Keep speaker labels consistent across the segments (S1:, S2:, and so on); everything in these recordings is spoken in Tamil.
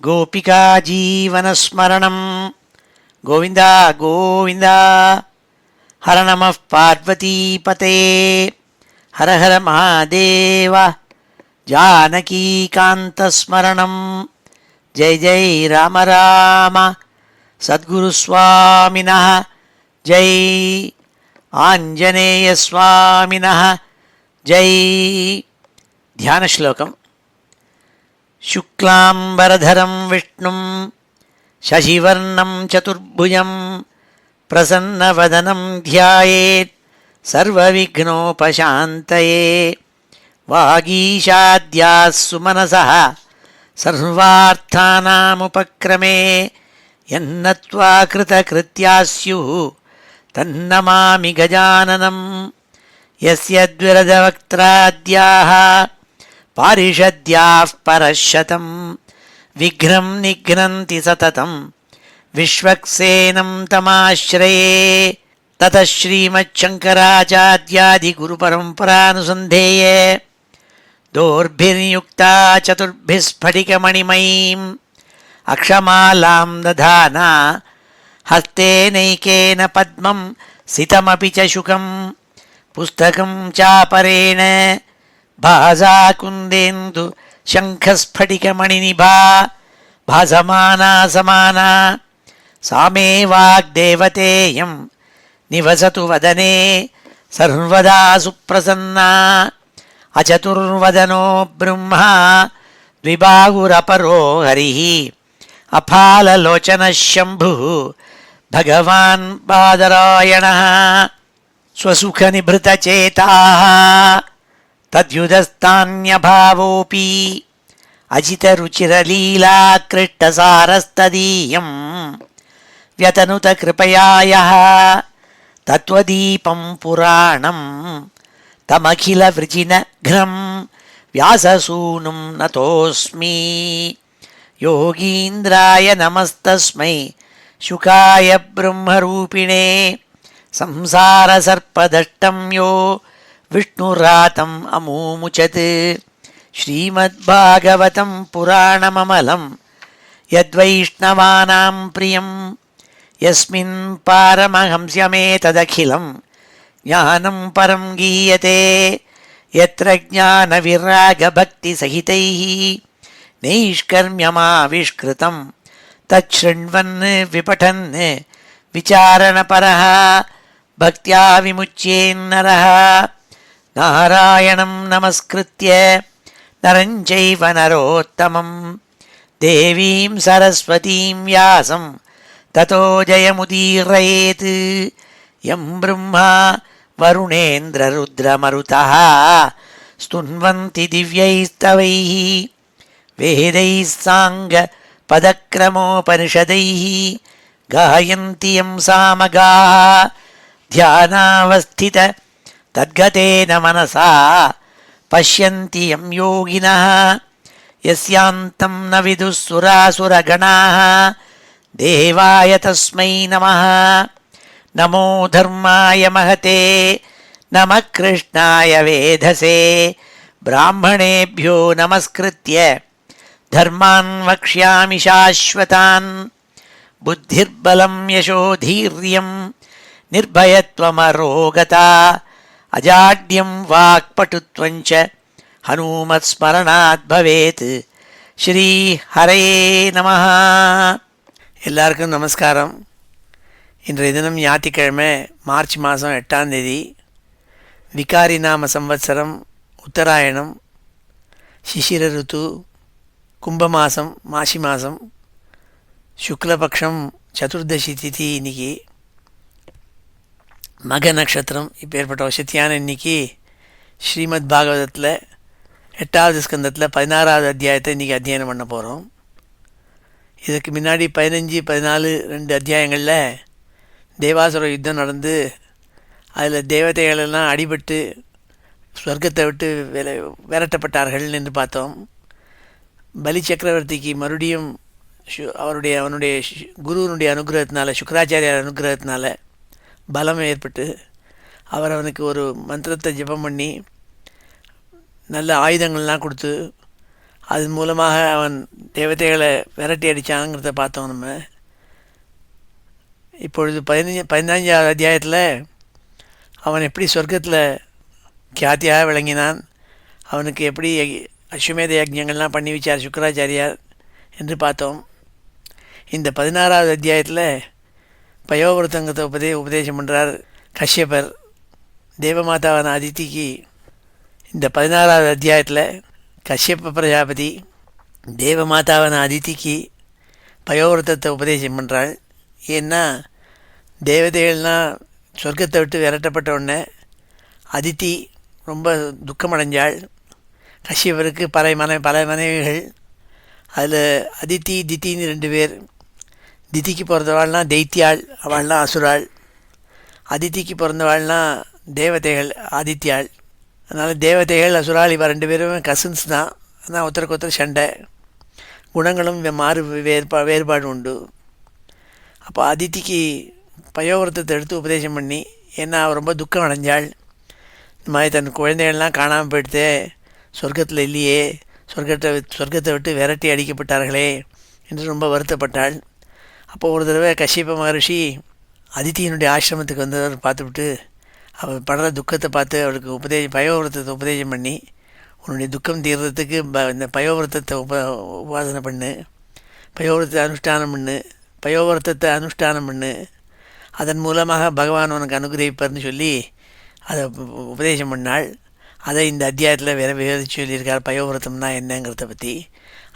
S1: गोपिका जीवनस्मरणं गोविन्द गोविन्द। हर नमः पार्वतीपते हर हर महादेव। जानकीकान्तस्मरणं जय जय राम राम। सद्गुरुस्वामिनः जय, आञ्जनेयस्वामिनः जय। ध्यानश्लोकम्। शुक्लाम्बरधरं विष्णुं शशिवर्णं चतुर्भुजं प्रसन्नवदनं ध्यायेत् सर्वविघ्नोपशान्तये। वागीशाद्याः सुमनसः सर्वार्थानामुपक्रमे यन्नत्वा कृतकृत्याः स्युः तन्नमामि गजाननं। यस्य द्विरदवक्त्राद्याः पारिषद्याः परशतं विघ्नं निघ्नन्ति सततं विश्वक्सेनं तमाश्रये। ततः श्रीमच्छङ्कराचार्यादिगुरुपरम्परानुसन्धेये दोर्भिर्युक्ता चतुर्भिः स्फटिकमणिमयीम् अक्षमालां दधाना हस्तेनैकेन पद्मं सितमपि च शुकं पुस्तकं चापरेण भासा कुन्देन्दु शङ्खस्फटिकमणिनिभा भासमाना समाना। सा मे वाग्देवतेयं निवसतु वदने सर्वदा सुप्रसन्ना। अचतुर्वदनो ब्रह्मा द्विबाहुरपरो हरिः अफाललोचनः शम्भुः भगवान् बादरायणः। स्वसुखनिभृतचेताः तद्युदस्तान्यभावोऽपि अजितरुचिरलीलाकृष्टसारस्तदीयं व्यतनुतकृपया यः तत्त्वदीपं पुराणं तमखिलवृजिनघ्नं व्याससूनुं नतोऽस्मि। योगीन्द्राय नमस्तस्मै शुकाय ब्रह्मरूपिणे संसारसर्पदष्टं यो विष्णुरातम् अमूमुचत्। श्रीमद्भागवतं पुराणममलं यद्वैष्णवानां प्रियं यस्मिन् पारमहंस्यमेतदखिलं ज्ञानं परं गीयते। यत्र ज्ञानविरागभक्तिसहितैः नैष्कर्म्यमाविष्कृतं तच्छृण्वन् विपठन् विचारणपरः भक्त्या विमुच्येन्नरः। नारायणं नमस्कृत्य नरं चैव नरोत्तमं देवीं सरस्वतीं व्यासं ततो जयमुदीरयेत्। यं ब्रह्मा वरुणेन्द्ररुद्रमरुतः स्तुन्वन्ति दिव्यैस्तवैः वेदैः साङ्गपदक्रमोपनिषदैः गायन्ति यं सामगाः। ध्यानावस्थित तद्गतेन मनसा पश्यन्ति यं योगिनः यस्यान्तं न विदुः सुरासुरगणाः। देवाय तस्मै नमः। नमो धर्माय महते नमः कृष्णाय वेधसे। ब्राह्मणेभ्यो नमस्कृत्य धर्मान् वक्ष्यामि शाश्वतान्। बुद्धिर्बलं यशोधीर्यं निर्भयत्वमरोगता अजाड्यं वाक्पटुत्वं च हनुमत्स्मरणात् भवेत्। श्री हरये நமः. எல்லாருக்கும் நமஸ்காரம். இன்றைய தினம் ஞாயிற்றுக்கிழமை மார்ச் மாதம் 8ஆம் தேதி. விகாரி நாம சம்வத்சரம் உத்தராயணம் சிசிர ருத்து கும்பமாசம் மாசி மாதம் சுக்லபக்ஷம் சதுர்தசி திதி. இன்னைக்கு மக நட்சத்திரம். இப்போ ஏற்பட்ட வசதியான இன்னைக்கு ஸ்ரீமத் பாகவதத்தில் 8வது ஸ்கந்தத்தில் 16வது அத்தியாயத்தை இன்றைக்கி அத்தியாயம் பண்ண போகிறோம். இதுக்கு முன்னாடி 15, 14 2 அத்தியாயங்களில் தேவாசுர யுத்தம் நடந்து அதில் தேவதைகளெல்லாம் அடிபட்டு ஸ்வர்க்கத்தை விட்டு விரட்டப்பட்டார்கள் என்று பார்த்தோம். பலி சக்கரவர்த்திக்கு மறுபடியும் அவனுடைய குருவனுடைய அனுகிரகத்தினால, சுக்கராச்சாரியார் அனுகிரகத்தினால பலம் ஏற்பட்டு அவனுக்கு ஒரு மந்திரத்தை ஜெபம் பண்ணி நல்ல ஆயுதங்கள்லாம் கொடுத்து அதன் மூலமாக அவன் தேவதைகளை விரட்டி அடித்தாங்கிறத பார்த்தோம் நம்ம. இப்பொழுது 15வது அத்தியாயத்தில் அவன் எப்படி சொர்க்கத்தில் கியாத்தியாக விளங்கினான், அவனுக்கு எப்படி அஸ்வமேத யஜ்ஞங்கள்லாம் பண்ணி வச்சார் சுக்கராச்சாரியார் என்று பார்த்தோம். இந்த 16வது அத்தியாயத்தில் பயோவிரதங்கத்தை உபதேசம் பண்ணுறார் கஷ்யபர் தேவமாதாவான அதித்திக்கு. இந்த 16வது அத்தியாயத்தில் கஷ்யப பிரஜாபதி தேவமாதாவான அதித்திக்கு பயோவிரதத்தை உபதேசம் பண்ணுறாள். ஏன்னா தேவதைகள்னால் சொர்க்கத்தை விட்டு விரட்டப்பட்ட உடனே அதித்தி ரொம்ப துக்கமடைஞ்சாள். கஷ்யபருக்கு பல மனைவிகள். அதில் அதித்தி தித்தின்னு 2 பேர். தித்திக்கு பிறந்தவாள்லாம் தைத்தியாள், அவள்லாம் அசுராள். அதித்திக்கு பிறந்தவாள்லாம் தேவதைகள், ஆதித்யாள். அதனால் தேவதைகள் அசுராள் இவ 2 பேரும் கசின்ஸ் தான். ஆனால் ஒருத்தருக்கு ஒருத்தர் சண்டை, குணங்களும் வேறுபாடு உண்டு. அப்போ அதித்திக்கு பயோவிரதத்தை எடுத்து உபதேசம் பண்ணி, ஏன்னா அவள் ரொம்ப துக்கம் அடைஞ்சாள். இந்த மாதிரி தன் குழந்தைகள்லாம் காணாமல் போயிடுத்து, சொர்க்கத்தில் இல்லையே, சொர்க்கத்தை விட்டு விரட்டி அடிக்கப்பட்டார்களே என்று ரொம்ப வருத்தப்பட்டாள். அப்போது ஒரு தடவை கஷ்யப மகரிஷி அதித்தியினுடைய ஆசிரமத்துக்கு வந்தவர் பார்த்துவிட்டு அவள் படுற துக்கத்தை பார்த்து அவளுக்கு பயோவிரதத்தை உபதேசம் பண்ணி, உன்னுடைய துக்கம் தீர்றதுக்கு இந்த பயோவிரதத்தை உபாசனை பண்ணு, பயோவிரதத்தை அனுஷ்டானம் பண்ணு, அதன் மூலமாக பகவான் உனக்கு அனுகிரகிப்பார்னு சொல்லி அதை உபதேசம் பண்ணாள். அதை இந்த அத்தியாயத்தில் விவரித்து சொல்லியிருக்கார் பயோவிரதம்னா என்னங்கிறத பற்றி.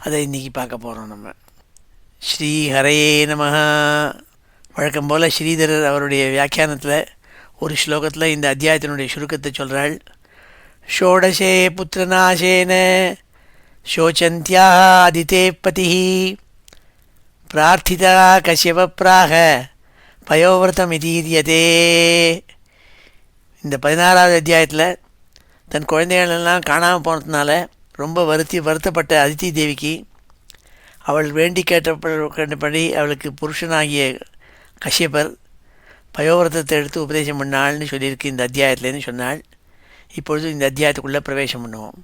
S1: அதை இன்றைக்கி பார்க்க போகிறோம் நம்ம. ஸ்ரீ ஹரயே நமஹ. வழக்கம் போல் ஸ்ரீதரர் அவருடைய வியாக்கியானத்தில் ஒரு ஸ்லோகத்தில் இந்த அத்தியாயத்தினுடைய சுருக்கத்தை சொல்கிறாள். ஷோடசே புத்திரநாசேன சோச்சந்தியா அதிதே பதி பிரார்த்திதா கஷ்யபப்ராக பயோவிரதம் இதீரியதே. இந்த 16வது அத்தியாயத்தில் தன் குழந்தைகளெல்லாம் காணாமல் போனதுனால ரொம்ப வருத்தப்பட்ட அதித்தி தேவிக்கு அவள் வேண்டி கேட்டபடி அவளுக்கு புருஷனாகிய கஷ்யபர் பயோவிரதத்தை எடுத்து உபதேசம் பண்ணாள்னு சொல்லியிருக்கு இந்த அத்தியாயத்துலேருந்து சொன்னாள். இப்பொழுது இந்த அத்தியாயத்துக்குள்ளே பிரவேசம் பண்ணுவோம்.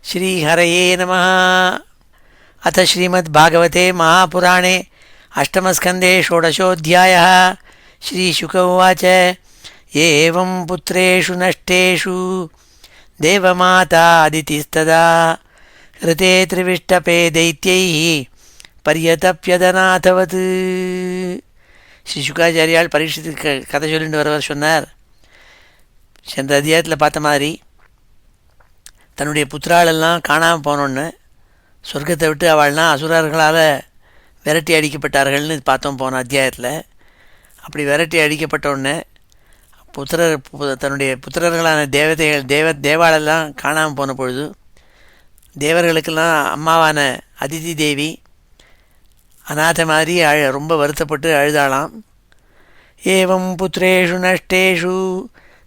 S1: ஸ்ரீ ஹரயே நமஹ. அத ஸ்ரீமத் பாகவதே மகாபுராணே அஷ்டமஸ்கந்தே ஷோடசோऽध्यायः. ஸ்ரீசுக உவாச்ச. ஏவம் புத்ரேஷு நஷ்டேஷு தேவமாதா அதிதிஸ்ததா ஹிருதே த்ரிவிஷ்டபே தைத்யைः பரியதப்யதநாதவத். ஸ்ரீ சுகாச்சாரியால் பரீட்சித்துக்கு கதை சொல்லிட்டு வரவர் சொன்னார், சென்ற அத்தியாயத்தில் பார்த்த மாதிரி தன்னுடைய புத்திராலெல்லாம் காணாமல் போனோன்னு சொர்க்கத்தை விட்டு அவள்லாம் அசுரர்களால் விரட்டி அடிக்கப்பட்டார்கள்னு பார்த்தோம் போன அத்தியாயத்தில். அப்படி விரட்டி அடிக்கப்பட்டோடனே தன்னுடைய புத்திரர்களான தேவாலெல்லாம் காணாமல் போன பொழுது தேவர்களுக்கெல்லாம் அம்மாவான அதிதி தேவி அநாத மாதிரி ரொம்ப வருத்தப்பட்டு அழுதாளாம். ஏவம் புத்திரேஷு நஷ்டேஷு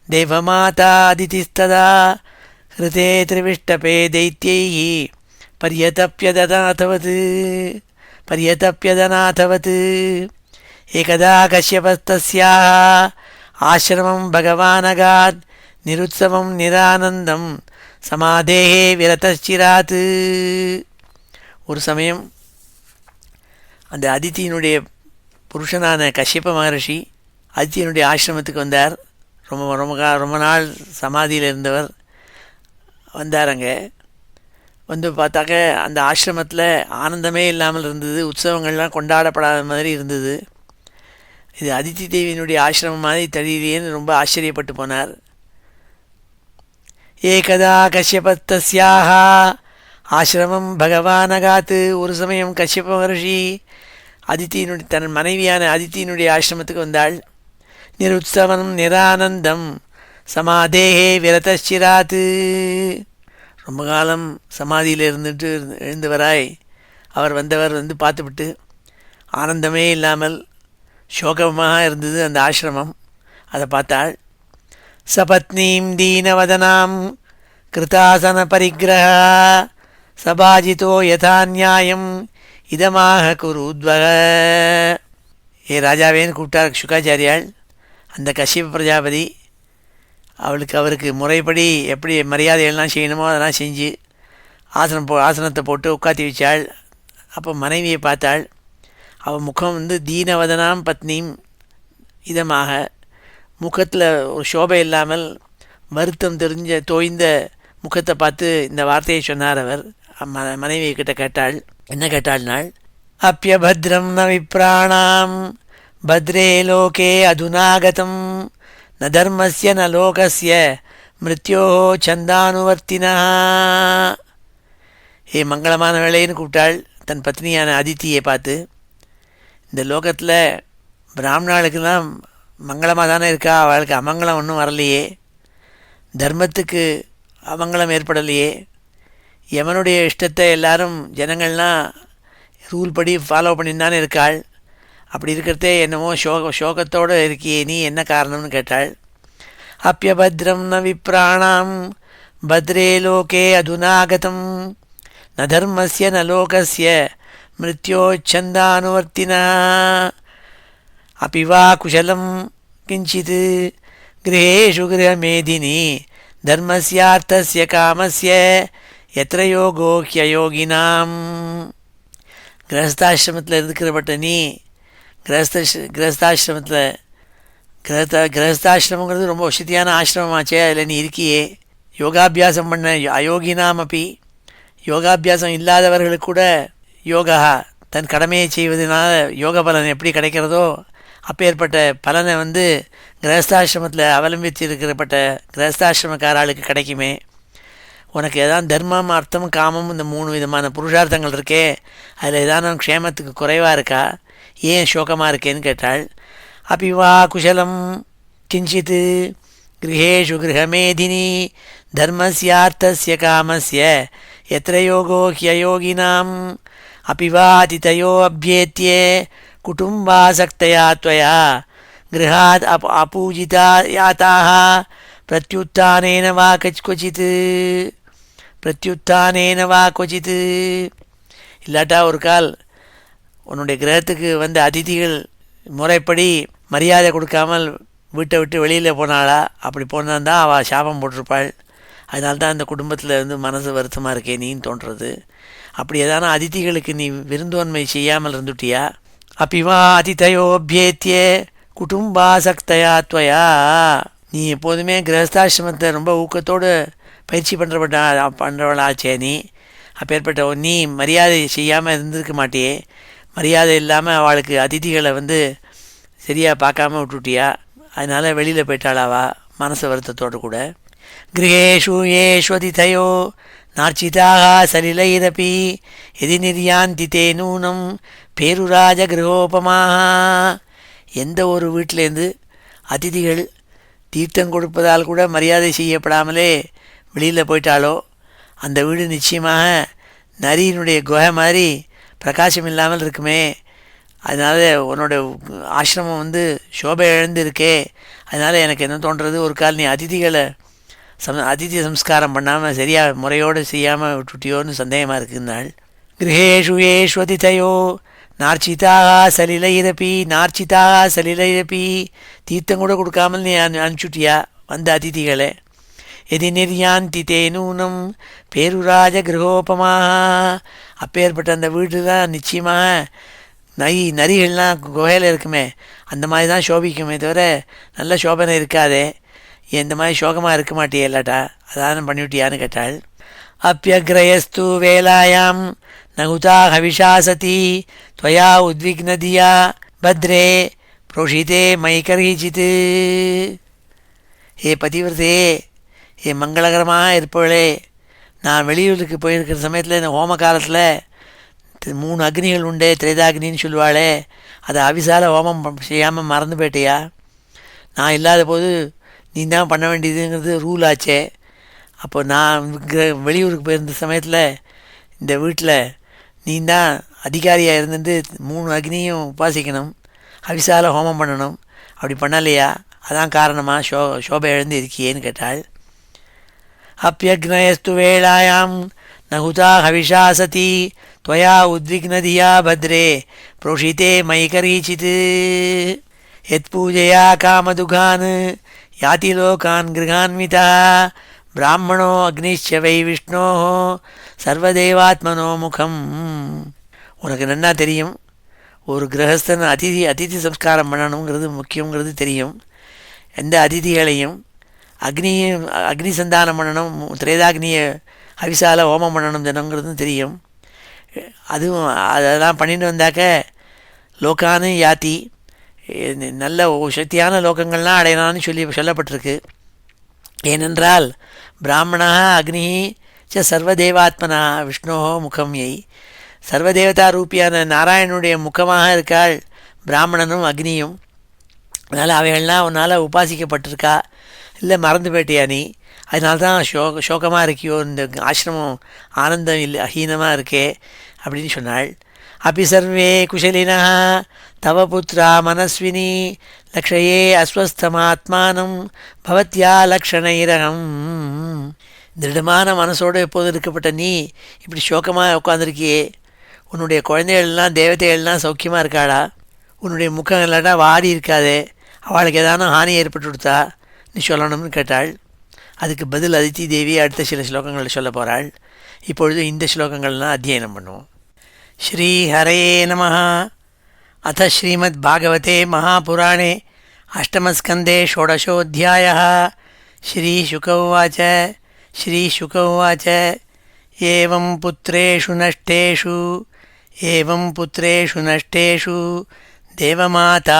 S1: தேவமாதா அதிதிஸ்ததா ஹிருதே த்ரிவிஷ்டபே தைத்யைः பரியதப்யதநாதவத். ஏகதா கஷ்யபஸ்தஸ்யாः ஆசிரமம் பகவானகாத் நிருத்சவம் நிரானந்தம் சமாதேஹே விரதச்சிராத். ஒரு சமயம் அந்த அதித்தியினுடைய புருஷனான கஷ்யப மகரிஷி அதித்தியினுடைய ஆசிரமத்துக்கு வந்தார். ரொம்ப நாள் சமாதியில் இருந்தவர் வந்தார். அங்கே வந்து பார்த்தாக்க அந்த ஆசிரமத்தில் ஆனந்தமே இல்லாமல் இருந்தது, உற்சவங்கள்லாம் கொண்டாடப்படாத மாதிரி இருந்தது. இது அதித்தி தேவியினுடைய ஆசிரமம் மாதிரி தெரியலேன்னு ரொம்ப ஆச்சரியப்பட்டு போனார். ஏகதா கஷ்யபஸ்தஸ்யாः ஆசிரமம் பகவானகாத்து. ஒரு சமயம் கஷ்யப மகரிஷி அதித்தியினுடைய தன் மனைவியான அதித்தியினுடைய ஆசிரமத்துக்கு வந்தாள். நிருத்சவம் நிரானந்தம் சமாதேஹே விரதச்சிராத். ரொம்ப காலம் சமாதியில் எழுந்தவராய் அவர் வந்து பார்த்துவிட்டு ஆனந்தமே இல்லாமல் சோகமாக இருந்தது அந்த ஆசிரமம். அதை பார்த்தாள். சபத்னீம் தீனவதனாம் கிருதாசன பரிகிரஹ சபாஜிதோ யதா நியாயம் இதமாக குருத்வக. ஏ ராஜாவேன்னு கூப்பிட்டார் சுகாச்சாரியால். அந்த கஷ்யப பிரஜாபதி அவருக்கு முறைப்படி எப்படி மரியாதையெல்லாம் செய்யணுமோ அதெல்லாம் செஞ்சு ஆசனத்தை போட்டு உட்காத்தி வச்சாள். அப்போ மனைவியை பார்த்தாள். அவள் முகம் வந்து தீனவதனாம் பத்னியும் இதமாக, முகத்தில் ஒரு சோபை இல்லாமல் வருத்தம் தோய்ந்த முகத்தை பார்த்து இந்த வார்த்தையை சொன்னார் அவர். மனைவியை கிட்ட கேட்டாள். என்ன கேட்டாள்னாள், அப்யபத்ரம் ந விப்ராணாம் பத்ரே லோகே அதுநாகதம் ந தர்மஸ்ய ந லோகஸ்ய மிருத்யோ சந்தானுவர்த்தினா. மங்களமான வேலைன்னு கூப்பிட்டாள் தன் பத்னியான அதித்தியை பார்த்து. இந்த லோகத்தில் பிராமணாளுக்கெல்லாம் மங்களமாக தானே இருக்கா, அவளுக்கு அமங்கலம் ஒன்றும் வரலையே, தர்மத்துக்கு அமங்கலம் ஏற்படலையே, யமனுடைய இஷ்டத்தை எல்லாரும் ஜனங்கள்லாம் ரூல் படி ஃபாலோ பண்ணின்னு தானே இருக்காள். அப்படி இருக்கிறதே என்னமோ சோகத்தோடு இருக்கியே, நீ என்ன காரணம்னு கேட்டாள். அப்யபத்ரம் ந விப்ராணாம் பத்ரே லோகே அதுநாகதம் ந தர்மஸ்ய ந லோகஸ்ய மிருத்யோச்சந்தானுவர்த்தினா அபி வா குஷலம் கிஞ்சித் கிரகேஷு கிரகமேதினி தர்மஸ்யார்த்தஸ்ய காமஸ்ய எத்திர யோகோ ஹ்யயோகினாம். கிரகஸ்தாசிரமத்தில் இருக்கிறப்பட்ட நீ கிரகஸ்தாசிரமங்கிறது ரொம்ப வசதியான ஆசிரமமாச்சே, அதில் நீ இருக்கியே. யோகாபியாசம் பண்ண அயோகினாம் அப்பி, யோகாபியாசம் இல்லாதவர்களுக்கு கூட யோகா தன் கடமையை செய்வதனால யோக பலன் எப்படி கிடைக்கிறதோ அப்பேற்பட்ட பலனை வந்து கிரகஸ்தாசிரமத்தில் அவலம்பித்து இருக்கிறப்பட்ட கிரகஸ்தாசிரமக்காராளுக்கு கிடைக்குமே. உனக்கு எதாவது தர்மம் அர்த்தம் காமம் இந்த 3 விதமான புருஷார்த்தங்கள் இருக்கே, அதில் ஏதான க்ஷேமத்துக்கு குறைவாக இருக்கா, ஏன் சோகமாக இருக்கேன்னு கேட்டாள். அபி வா குஷலம் கிஞ்சித் கிரகேஷு கிரகமேதினி தர்மஸ்யார்த்தஸ்ய காமஸ்ய எத்திர யோகோ ஹ்யயோகினாம் அபி வா அதிதயோ அப்யேத்யே குடும்பாசக்தயா த்வயா கிருஹாத் அபூஜிதா யாதாः பிரத்யுத்தானேன வா கொச்சித். இல்லாட்டா ஒரு கால் உன்னுடைய கிரகத்துக்கு வந்த அதிதிகள் முறைப்படி மரியாதை கொடுக்காமல் வீட்டை விட்டு வெளியில் போனாளா, அப்படி போனால் தான் அவள் சாபம் போட்டிருப்பாள். அதனால்தான் அந்த குடும்பத்தில் வந்து மனசு வருத்தமாக இருக்கே நீன்னு தோன்றுறது. அப்படி ஏதான அதிதிகளுக்கு நீ விருந்தோன்மை செய்யாமல் இருந்துட்டியா. அப்பிவா அதிதயோபியேத்தியே குடும்பாசக்தயா த்வயா. நீ எப்போதுமே கிரகஸ்தாசிரமத்தை ரொம்ப ஊக்கத்தோடு பயிற்சி பண்ணுறவளாச்சே நீ. அப்பேற்பட்ட நீ மரியாதை செய்யாமல் இருந்திருக்க மாட்டியே. மரியாதை இல்லாமல் அவளுக்கு அதிதிகளை வந்து சரியாக பார்க்காம விட்டுட்டியா. அதனால் வெளியில் போயிட்டாளாவா மனசு வருத்தத்தோடு கூட. கிரகேஷு ஏஷ்வதிதயோ நார்ச்சிதாக சலிலைரபி எதி நிர்யாந்தி தே நூனம் பேருராஜ கிரகோபமாக. எந்த ஒரு வீட்டிலேருந்து அதிதிகள் தீர்த்தம் கொடுப்பதால் கூட மரியாதை செய்யப்படாமலே வெளியில் போயிட்டாலோ அந்த வீடு நிச்சயமாக நரியினுடைய குகை மாதிரி பிரகாசம் இல்லாமல் இருக்குமே. அதனால் உன்னோட ஆசிரமம் வந்து சோபை இழந்து இருக்கே. அதனால் எனக்கு என்ன தோன்றது, ஒரு கால் நீ அதிதி சம்ஸ்காரம் பண்ணாமல் சரியாக முறையோடு செய்யாமல் விட்டுட்டியோன்னு சந்தேகமாக இருக்குன்னாள். கிரகேஷு ஏஷ்வதிதயோ நார்ச்சிதாக சலிலைரப்பி தீர்த்தம் கூட கொடுக்காமல் நீ அனுப்பிச்சுட்டியா வந்த அதிதிகளை. எதி நிர்யாந்தி தே நூனம் பேருராஜ கிரகோபமாக. அப்பேற்பட்ட அந்த வீடு தான் நிச்சயமாக நரிகள்லாம் குகையில் இருக்குமே அந்த மாதிரி தான் சோபிக்குமே தவிர நல்ல சோபனை இருக்காதே. இந்த மாதிரி சோகமாக இருக்க மாட்டியே இல்லாட்டா அதான பண்ணிவிட்டியான்னு கேட்டாள். அப்பியக்ரயஸ்து வேலாயாம் நகுதா ஹவிஷா சதி துவயா உத்விக்னதியா பத்ரே புரோஷிதே மைகரீச்சித். ஏ பதிவிரதே, ஏ மங்களகரமாக இருப்பவளே, நான் வெளியூருக்கு போயிருக்கிற சமயத்தில் இந்த ஹோம காலத்தில் 3 அக்னிகள் உண்டு, திரேதாக்னின்னு சொல்லுவாளே, அதை அவிசால ஹோமம் செய்யாமல் மறந்து போயிட்டியா. நான் இல்லாத போது நீ தான் பண்ண வேண்டியதுங்கிறது ரூல் ஆச்சே. அப்போ நான் வெளியூருக்கு போயிருந்த சமயத்தில் இந்த வீட்டில் நீ தான் அதிகாரியாக இருந்துட்டு 3 அக்னியும் உபாசிக்கணும், அவிசால ஹோமம் பண்ணணும். அப்படி பண்ணலையா, அதான் காரணமாக சோபை எழுந்து இருக்கியேன்னு கேட்டாள். அப்பியக்னயஸ்து வேளாயாம் நகுதா ஹவிஷா சதி துவயா உத்விக்னதியா பத்ரே புரோஷிதே மைகரீச்சித். யத் பூஜையா காமதுகான் யாதி லோகான் கிருகான்விதா பிராமணோ அக்னிஷ்ச வை விஷ்ணோ சர்வதேவாத்மனோ முகம். உனக்கு நன்னா தெரியும், ஒரு கிரகஸ்தன் அதிதி சம்ஸ்காரம் பண்ணணுங்கிறது முக்கியங்கிறது தெரியும். எந்த அதிதிகளையும் அக்னி சந்தானம் பண்ணணும், திரேதாக்னியை ஹவிசால ஹோமம் பண்ணணும் தினங்கிறதும் தெரியும். அதுவும் அதெல்லாம் பண்ணிட்டு வந்தாக்க லோக்கானு யாத்தி, நல்ல சக்தியான லோகங்கள்லாம் அடையலான்னு சொல்லப்பட்டிருக்கு. ஏனென்றால் பிராமணா அக்னி ச சர்வதேவாத்மனா விஷ்ணோ முகம் யை, சர்வதேவதா ரூபியான நாராயணனுடைய முகமாக இருக்காள் பிராமணனும் அக்னியும். அதனால் அவைகள்லாம் உன்னால் உபாசிக்கப்பட்டிருக்கா, இல்லை மறந்து போயிட்டியா நீ, அதனால தான் சோகமாக இருக்கியோ, இந்த ஆசிரமம் ஆனந்தம் இல்லை அஹீனமாக இருக்கே அப்படின்னு சொன்னாள். அப்படி சர்வே குஷலினா தவ புத்ரா மனஸ்வினி லக்ஷயே அஸ்வஸ்தமாத்மானம் பவத்யா லக்ஷணைரகம். திருடமான மனசோடு எப்போதும் இருக்கப்பட்ட நீ இப்படி சோகமாக உட்காந்துருக்கியே, உன்னுடைய குழந்தைகள்லாம் தேவதைகள்லாம் சௌக்கியமாக இருக்காளா, உன்னுடைய முகம் இல்லாட்டா வாடி இருக்காதே, அவளுக்கு ஏதானும் ஹானி ஏற்பட்டு கொடுத்தா நீ சொல்லணும்னு கேட்டாள். அதுக்கு பதில் அதித்தி தேவி அடுத்த சில ஸ்லோகங்களில் சொல்ல போகிறாள். இப்பொழுது இந்த ஸ்லோகங்கள்லாம் அத்தியனம் பண்ணுவோம். ஸ்ரீ ஹரயே நமः. அத ஸ்ரீமத் பாகவதே மகாபுராணே அஷ்டமஸ்கந்தே ஷோடசோऽध्यायः. ஸ்ரீசுக உவாச்ச ஸ்ரீசுக உவாச்ச ஏவं புத்ரேஷு நஷ்டேஷு தேவமாதா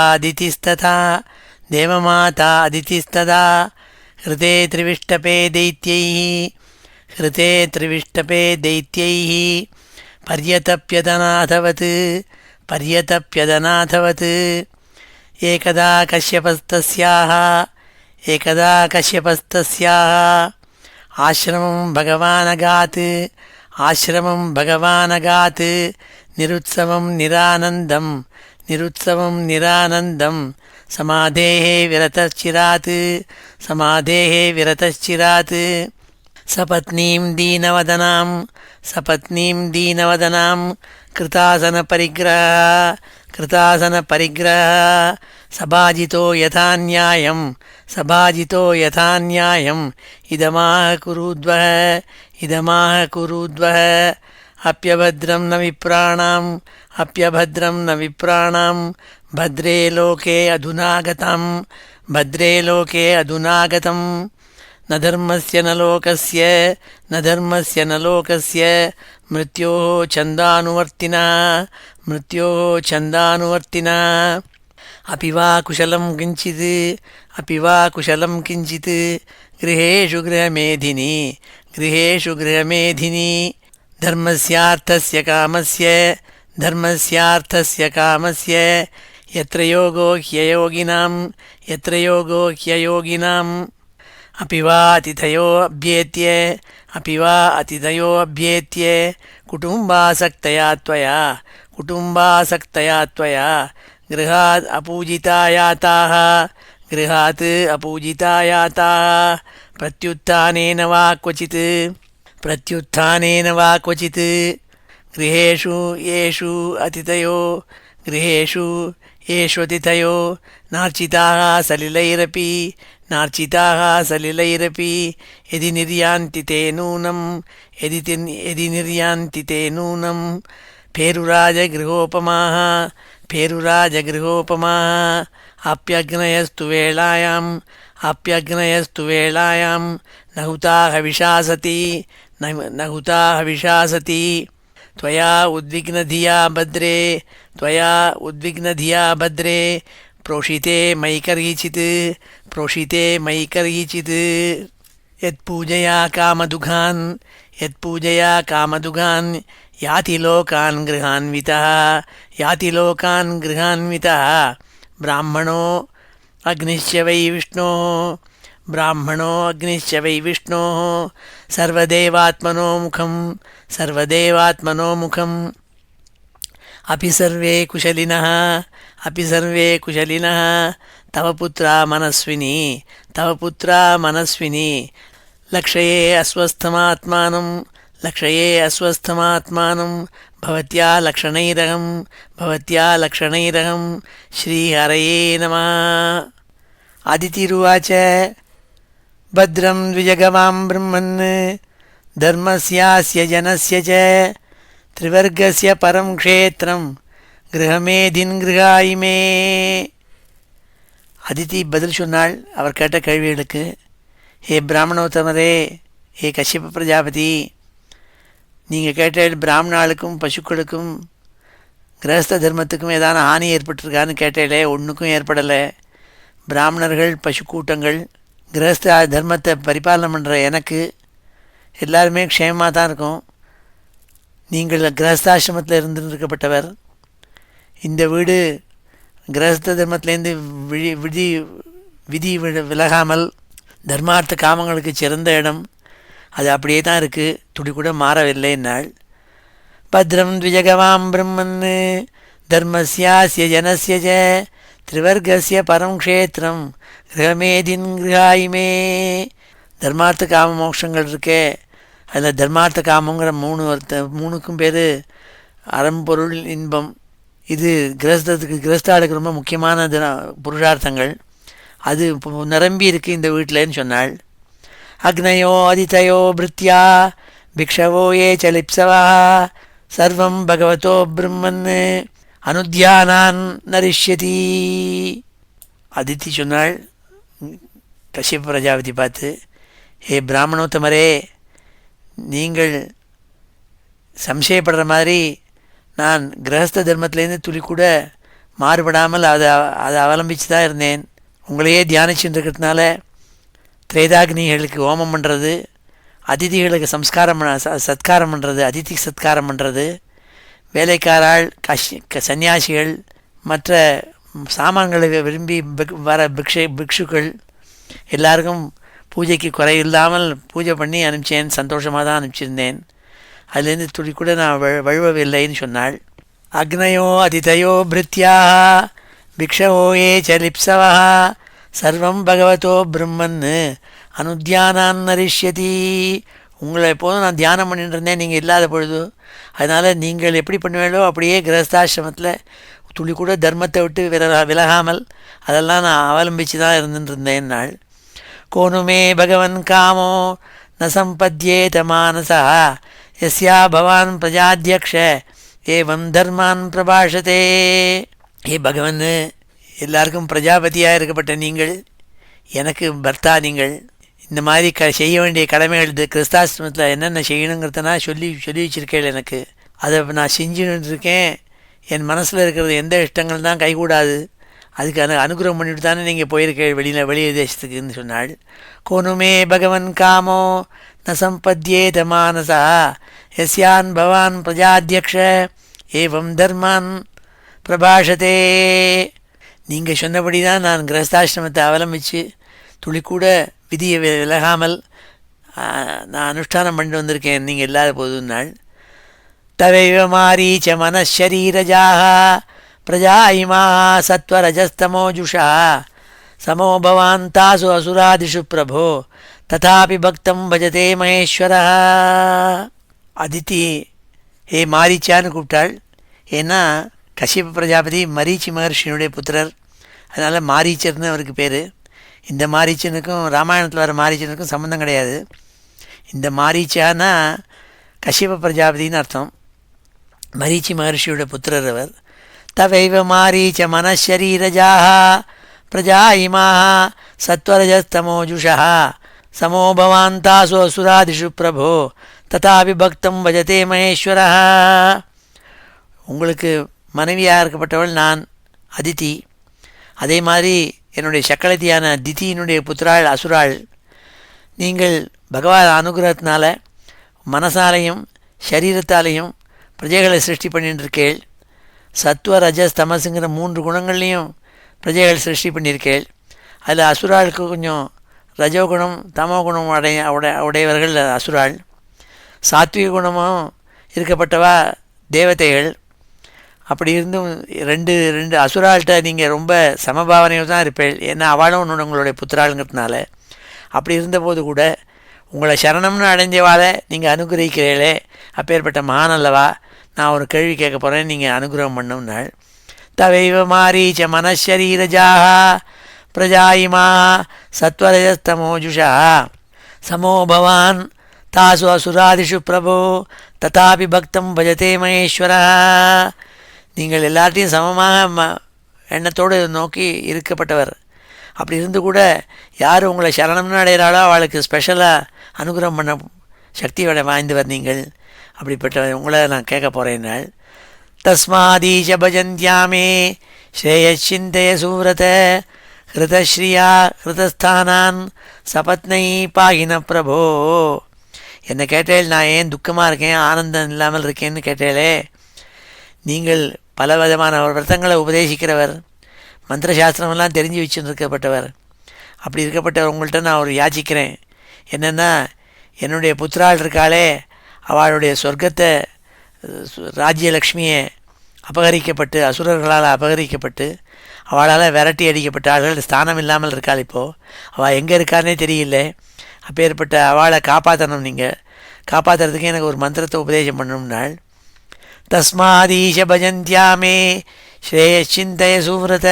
S1: அதிதிஸ்ததா ஹிருதே த்ரிவிஷ்டபே தைத்யைः பர்யதப்யதநாதவத் ஏகதா கஷ்யபஸ்தஸ்யாः ஆசிரமம் பகவானகாத் நிருத்சவம் நிரானந்தம் சமாதேः விரதச்சிராத் சபத்னீம் தீனவதனாம் கிருதாசன பரிகிரஹ சபாஜிதோ யதா நியாயம் இதமாக குருத்வஹ அப்யபத்ரம் ந விப்ராணாம் பத்ரே லோகே அதுநாகதம் ந தர்மஸ்ய ந லோகஸ்ய மிருத்யோः சந்தானுவர்த்தினா अपि वा कुशलं किञ्चित् गृहेषु गृहमेधिनी धर्मस्यार्थस्य कामस्य यत्र योगो ह्ययोगिनाम् अपि वा अतिथयो अभ्येत्य कुटुम्बासक्तया त्वया गृहात् अपूजितायाताः प्रत्युत्थानेन वा क्वचित् गृहेषु येषु अतिथयो नार्चिताः सलिलैरपि यदि निर्यान्ति ते नूनं पेरुराजगृहोपमाः अप्यग्नयस्तु वेलायां नहुताः विशासति त्वया उद्विग्नधिया भद्रे प्रोषिते मयि कर्हिचित् यत्पूजया कामदुघान् याति लोकान् गृहान्वितः ब्राह्मणो अग्निश्च वै विष्णोः सर्वदेवात्मनो मुखम् अपि सर्वे कुशलिनः तव पुत्रा मनस्विनी लक्षये अस्वस्थमात्मानं भवत्या लक्षणैरहं श्रीहरये नमः. अदितिरुवाच பத்ரம் த்விஜகவாம் பிரம்மன் தர்மஸ்யாஸ்ய ஜனஸ்ய ச திரிவர்கஸ்ய பரம் க்ஷேத்திரம் கிரகமேதின் கிரகாயிமே. அதித்தி பதில் சொன்னாள் அவர் கேட்ட கேள்விகளுக்கு. ஹே பிராமணோத்தமரே, ஹே கஷ்யப பிரஜாபதி, நீங்கள் கேட்ட பிராமணாளுக்கும் பசுக்களுக்கும் கிரகஸ்த தர்மத்துக்கும் ஏதான ஹானி ஏற்பட்டிருக்கான்னு கேட்டேலே, ஒன்றுக்கும் ஏற்படலை. பிராமணர்கள் பசு கூட்டங்கள் கிரகஸ்த தர்மத்தை பரிபாலனை பண்ணுற எனக்கு எல்லாருமே க்ஷேமமாக தான் இருக்கும். நீங்கள் கிரகஸ்தாசிரமத்தில் இருக்கப்பட்டவர். இந்த வீடு கிரகஸ்த தர்மத்திலேருந்து விதி விலகாமல் தர்மார்த்த காமங்களுக்கு சிறந்த இடம். அது அப்படியே தான் இருக்குது, துடி கூட மாறவில்லை என்னாள். பத்ரம் த்விஜகவாம் பிரம்மன் தர்மஸ்யாஸ்ய ஜனஸ்ய ச திரிவர்கஸ்ய பரம் க்ஷேத்திரம் கிரகமேதின் கிரகாயிமே. தர்மார்த்த காம மோட்சங்கள் இருக்கே, அதில் தர்மார்த்த காமங்கிற மூணுக்கும் பேர் அறம்பொருள் இன்பம். இது கிரகஸ்தாளுக்கு ரொம்ப முக்கியமான புருஷார்த்தங்கள். அது நிரம்பி இருக்குது இந்த வீட்டில்னு சொன்னாள். அக்னயோ அதிதயோ பிருத்யா பிக்ஷவோ ஏ சலிப்சவா சர்வம் பகவதோ பிரம்மன் அனுத்தியானான் நரிஷ்யதி. அதித்தி சொன்னாள் கஷ்யப பிரஜாபதி பார்த்து, ஹே பிராமணோத்தமரே, நீங்கள் சம்சயப்படுற மாதிரி நான் கிரகஸ்த தர்மத்திலேருந்து துளி கூட மாறுபடாமல் அதை அவலம்பித்து தான் இருந்தேன். உங்களையே தியானிச்சுட்டு இருக்கிறதுனால திரேதாக்னிகளுக்கு ஹோமம் பண்ணுறது, அதிதிகளுக்கு சத்காரம் பண்ணுறது, அதிதி சத்காரம் பண்ணுறது, வேலைக்காரால் சன்னியாசிகள் மற்ற சாமான்களை விரும்பி வர பிக்ஷுக்கள் எல்லாருக்கும் பூஜைக்கு குறை இல்லாமல் பூஜை பண்ணி அனுப்பிச்சேன். சந்தோஷமாக தான் அனுப்பிச்சிருந்தேன். அதுலேருந்து துளி கூட நான் வழுவவில்லைன்னு சொன்னாள். அக்னயோ அதிதயோ பிருத்யா பிக்ஷவோ ஏ சலிப்சவா சர்வம் பகவதோ பிரம்மன் அனுத்தியானான் நரிஷ்யதி. உங்களை எப்போதும் நான் தியானம் பண்ணிட்டு இருந்தேன் நீங்கள் இல்லாத பொழுது. அதனால் நீங்கள் எப்படி பண்ணுவீங்களோ அப்படியே கிரகஸ்தாசிரமத்தில் துளி கூட தர்மத்தை விட்டு விலகாமல் அதெல்லாம் நான் அவலம்பித்து தான் இருந்துருந்தேன் நாள். கோனுமே பகவன் காமோ ந சம்பத்யேத மானசா யஸ்யா பவான் பிரஜாத்தியக்ஷ ஏவம் தர்மான் பிரபாஷதே. ஏ பகவன், எல்லாருக்கும் பிரஜாபதியாக இருக்கப்பட்ட நீங்கள், எனக்கு பர்த்தா நீங்கள், இந்த மாதிரி செய்ய வேண்டிய கடமைகள் கிறிஸ்தாசிரமத்தில் என்னென்ன செய்யணுங்கிறத சொல்லி வச்சுருக்கேன். எனக்கு அதை நான் செஞ்சுன்னு இருக்கேன். என் மனசில் இருக்கிறது எந்த இஷ்டங்கள் தான் கைகூடாது, அதுக்கு அனுகிரகம் பண்ணிவிட்டு தானே நீங்கள் போயிருக்கேள் வெளி தேசத்துக்குன்னு சொன்னாள். கோனுமே பகவன் காமோ ந சம்பத்யேத மானசா யஸ்யான் பவான் பிரஜாத்தியக்ஷ ஏவம் தர்மான் பிரபாஷதே. நீங்கள் சொன்னபடி தான் நான் கிரகஸ்தாசிரமத்தை அவலம்பித்து துளி கூட விதியை விலகாமல் நான் அனுஷ்டானம் பண்ணிட்டு வந்திருக்கேன் நீங்கள் இல்லாத போதுன்னாள். தவைவ மாரீச்ச மனஷரீரஜாக பிரஜா இமா சத்வரஜஸ்தமோஜுஷா சமோ பவான் தாசு அசுராதிஷு பிரபோ ததாபி பக்தம் பஜதே மகேஸ்வர. அதித்தி ஹே மாரீச்சான்னு கூப்பிட்டாள். ஏன்னா கஷ்யப பிரஜாபதி மரீச்சி மகர்ஷியினுடைய புத்திரர், அதனால் மாரீச்சர்னு அவருக்கு பேர். இந்த மாரீச்சனுக்கும் ராமாயணத்தில் வர மாரீச்சனுக்கும் சம்மந்தம் கிடையாது. இந்த மாரீச்சானா கஷ்யப பிரஜாபதினு அர்த்தம். மரீச்சி மகர்ஷியோட புத்திரர் அவர். தவைவ மாரீச்ச மனஷரீரஜாக பிரஜா இமாக சத்வரஜஸ்தமோஜுஷா சமோ பவான் தாசு அசுராதிஷு பிரபோ ததாபி பக்தம் பஜதே மகேஸ்வர. உங்களுக்கு மனைவியாக இருக்கப்பட்டவள் நான் அதித்தி. அதே மாதிரி என்னுடைய சக்களத்தியான திதியினுடைய புத்திராள் அசுராள். நீங்கள் பகவான் அனுகிரகத்தினால மனசாலையும் சரீரத்தாலையும் பிரஜைகளை சிருஷ்டி பண்ணிட்டுருக்கேள். சத்வ ரஜஸ் தமசுங்கிற 3 குணங்கள்லேயும் பிரஜைகள் சிருஷ்டி பண்ணியிருக்கேள். அதில் அசுராளுக்கு கொஞ்சம் ரஜோகுணம் தமோகுணம் உடையவர்கள் அசுராள். சாத்விக குணமும் இருக்கப்பட்டவா தேவதைகள். அப்படி இருந்தும் ரெண்டு அசுராள்கிட்ட நீங்கள் ரொம்ப சமபாவனையில் தான் இருப்பேள். ஏன்னா அவளும் உங்களுடைய புத்திராளுங்கிறதுனால. அப்படி இருந்தபோது கூட உங்களை சரணம்னு அடைஞ்சவாளை நீங்கள் அனுகிரகிக்கிறீர்களே, அப்பேற்பட்ட மகான் அல்லவா. நான் ஒரு கேள்வி கேட்க போகிறேன், நீங்கள் அனுகிரகம் பண்ணும் நாள். தவைவ மாரீச்ச மனஷரீரஜாக பிரஜாயிமா சத்வரஜஸ்தமோஜுஷா சமோ பவான் தாசு அசுராதிஷு பிரபோ ததாபி பக்தம் பஜதே மகேஸ்வரா. நீங்கள் எல்லாத்தையும் சமமாக எண்ணத்தோடு நோக்கி இருக்கப்பட்டவர். அப்படி இருந்து கூட யார் உங்களை சரணம்னு அடைகிறாளோ அவளுக்கு ஸ்பெஷலாக அனுகிரகம் பண்ண சக்தி வாய்ந்தவர் நீங்கள். அப்படிப்பட்ட உங்களை நான் கேட்க போகிறேன். தஸ்மாதீஷ பஜந்தியாமே ஸ்ரேயச்சிந்தய சூரத ஹிருதஸ்ரீயா ஹிருதஸ்தானான் சபத்னை பாகின பிரபோ. என்னை கேட்டேள், நான் ஏன் துக்கமாக இருக்கேன், ஆனந்தம் இல்லாமல் இருக்கேன்னு கேட்டேளே. நீங்கள் பல விதமான விரதங்களை உபதேசிக்கிறவர், மந்திர சாஸ்திரமெல்லாம் தெரிஞ்சு வச்சுருக்கப்பட்டவர். அப்படி இருக்கப்பட்டவர் உங்கள்கிட்ட நான் ஒரு யாச்சிக்கிறேன். என்னென்னா, என்னுடைய புத்திராள் இருக்காளே, அவளுடைய சொர்க்கத்தை ராஜ்யலக்ஷ்மியை அபகரிக்கப்பட்டு அசுரர்களால் அபகரிக்கப்பட்டு அவளால் விரட்டி அடிக்கப்பட்டார்கள். ஸ்தானம் இல்லாமல் இருக்காள். இப்போது அவள் எங்கே இருக்கான்னே தெரியல. அப்பேற்பட்ட அவளை காப்பாற்றணும். நீங்கள் காப்பாற்றுறதுக்கு எனக்கு ஒரு மந்திரத்தை உபதேசம் பண்ணணும்னாள். தஸ்மாதீஷ பஜந்தியாமே ஸ்ரேயச்சிந்தய சூவ்ரத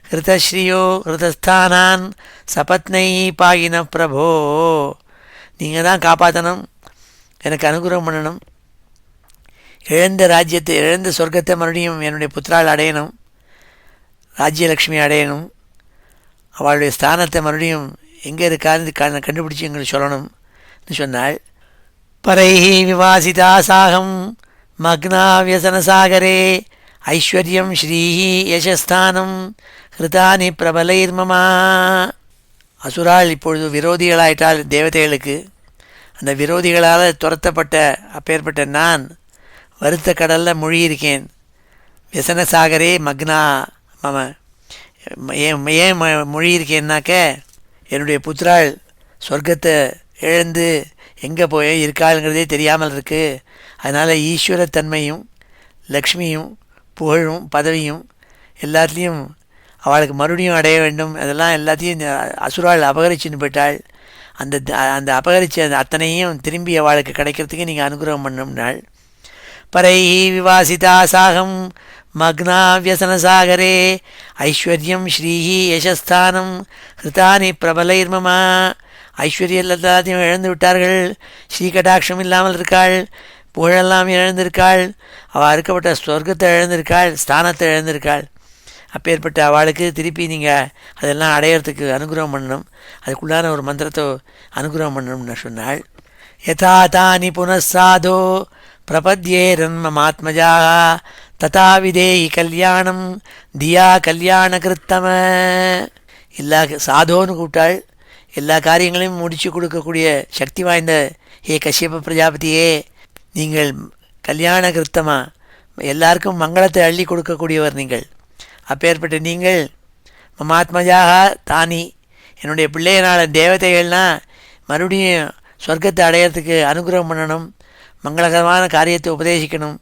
S1: ஹிருதஸ்ரீயோ ஹிருதஸ்தானான் சபத்னை பாகின பிரபோ. நீங்கள் தான் காப்பாற்றணும், எனக்கு அனுகிரகம் பண்ணணும். இழந்த ராஜ்யத்தை, இழந்த சொர்க்கத்தை மறுபடியும் என்னுடைய புத்திரால் அடையணும், ராஜ்யலக்ஷ்மி அடையணும். அவளுடைய ஸ்தானத்தை மறுபடியும் எங்கே இருக்கான்னு கண்டுபிடிச்சி எங்களுக்கு சொல்லணும்னு சொன்னாள். பரைஹி விவாசிதா சாகம் மக்னா வியசனசாகரே ஐஸ்வர்யம் ஸ்ரீஹி யசஸ்தானம் ஹிருதானி பிரபலைர்மமா. அசுராள் இப்பொழுது விரோதிகளாயிட்டால் தேவதைகளுக்கு. அந்த விரோதிகளால் துரத்தப்பட்ட அப்பேற்பட்ட நான் வருத்த கடலில் மூழ்கியிருக்கேன். வியசனசாகரே மக்னா மம. ஏன் மொழியிருக்கேன்னாக்க, என்னுடைய புத்திராள் சொர்க்கத்தை இழந்து எங்கே போய் இருக்காளுங்கிறதே தெரியாமல் இருக்குது. அதனால் ஈஸ்வரத்தன்மையும் லக்ஷ்மியும் புகழும் பதவியும் எல்லாத்துலேயும் அவளுக்கு மறுபடியும் அடைய வேண்டும். அதெல்லாம் எல்லாத்தையும் அசுராள் அபகரிச்சுன்னு போயிட்டாள். அந்த அந்த அபகரித்த அந்த அத்தனையும் திரும்பி அவளுக்கு கிடைக்கிறதுக்கு நீங்கள் அனுகிரகம் பண்ணணும்னாள். பரைஹி விவாசிதா சாகம் மக்னா வியசனசாகரே ஐஸ்வர்யம் ஸ்ரீஹி யசஸ்தானம் ஹிருதானி பிரபலைர்மமா. ஐஸ்வர்யம் எல்லாத்தையும் இழந்து விட்டார்கள், ஸ்ரீகடாட்சம் இல்லாமல் இருக்காள், புகழெல்லாம் இழந்திருக்காள், அவள் இருக்கப்பட்ட சொர்க்கத்தை இழந்திருக்காள், ஸ்தானத்தை இழந்திருக்காள். அப்பேற்பட்ட அவளுக்கு திருப்பி நீங்கள் அதெல்லாம் அடையிறதுக்கு அனுகிரகம் பண்ணணும், அதுக்குள்ளான ஒரு மந்திரத்தை அனுகிரகம் பண்ணணும்னு சொன்னாள். யதா தானி புனഃசாதோ பிரபத்யேரன்மமாத்மஜாக ததா விதேயி கல்யாணம் தியா கல்யாணகிருத்தம. எல்லா சாதோன்னு கூப்பிட்டாள். எல்லா காரியங்களையும் முடித்து கொடுக்கக்கூடிய சக்தி வாய்ந்த ஹே கஷ்யப பிரஜாபதியே, நீங்கள் கல்யாணகிருத்தமாக எல்லாருக்கும் மங்களத்தை அள்ளி கொடுக்கக்கூடியவர் நீங்கள். அப்பேற்பட்ட நீங்கள் மமாத்மஜாக தானி, என்னுடைய பிள்ளையனால தேவதைகள்னால் மறுபடியும் சொர்க்கத்தை அடையிறதுக்கு அனுகிரகம் பண்ணணும், மங்களகரமான காரியத்தை உபதேசிக்கணும்.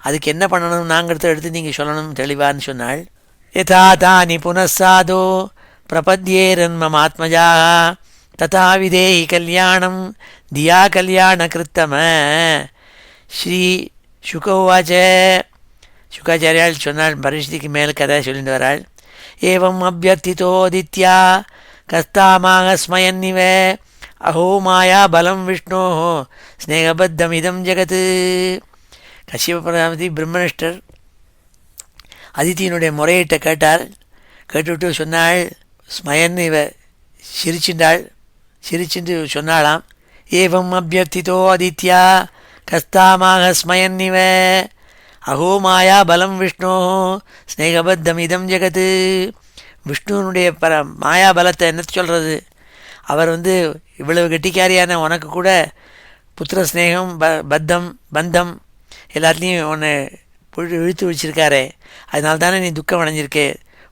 S1: அதுக்கு என்ன பண்ணணும் நாங்கிறத எடுத்து நீங்கள் சொல்லணும் தெளிவான்னு சொன்னாள். யதா தானி புனഃசாதோ பிரபத்யேரன்மமாத்மஜாக ததா விதேயி கல்யாணம் தியா கல்யாணகிருத்தம. ஸ்ரீ சுகவாச்ச. சுகாச்சாரியால் சொன்னாள், பரிஷ்டிக்கு மேல் கதை சொல்லிட்டு வராள். ஏவம் அபியர்த்திதோதித்யா கஸ்தாமாக ஸ்மயன்னிவ அஹோ மாயா பலம் விஷ்ணோ ஸ்நேகபத்தமிதம் ஜெகத். கஷ்யப பிரஜாபதி பிரம்மனிஷ்டர் அதித்தியினுடைய முறையீட்டை கேட்டார். கேட்டுவிட்டு சொன்னாள், ஸ்மயன் இவ சிரிச்சின்றாள். சிரிச்சுட்டு சொன்னாளாம், ஏவம் அபியர்த்திதோ அதித்யா கஸ்தாமாக ஸ்மயன்னிவ அஹோ மாயா பலம் விஷ்ணோ ஸ்நேகபத்தமிதம் ஜெகத். விஷ்ணுனுடைய மாயா பலத்தை என்ன சொல்கிறது? அவர் இவ்வளவு கெட்டிக்காரியான உனக்கு கூட புத்திர ஸ்நேகம் பந்தம் எல்லாத்துலேயும் உன்னை இழுத்து வச்சிருக்காரே, அதனால தானே நீ துக்கம் அடைஞ்சிருக்கே,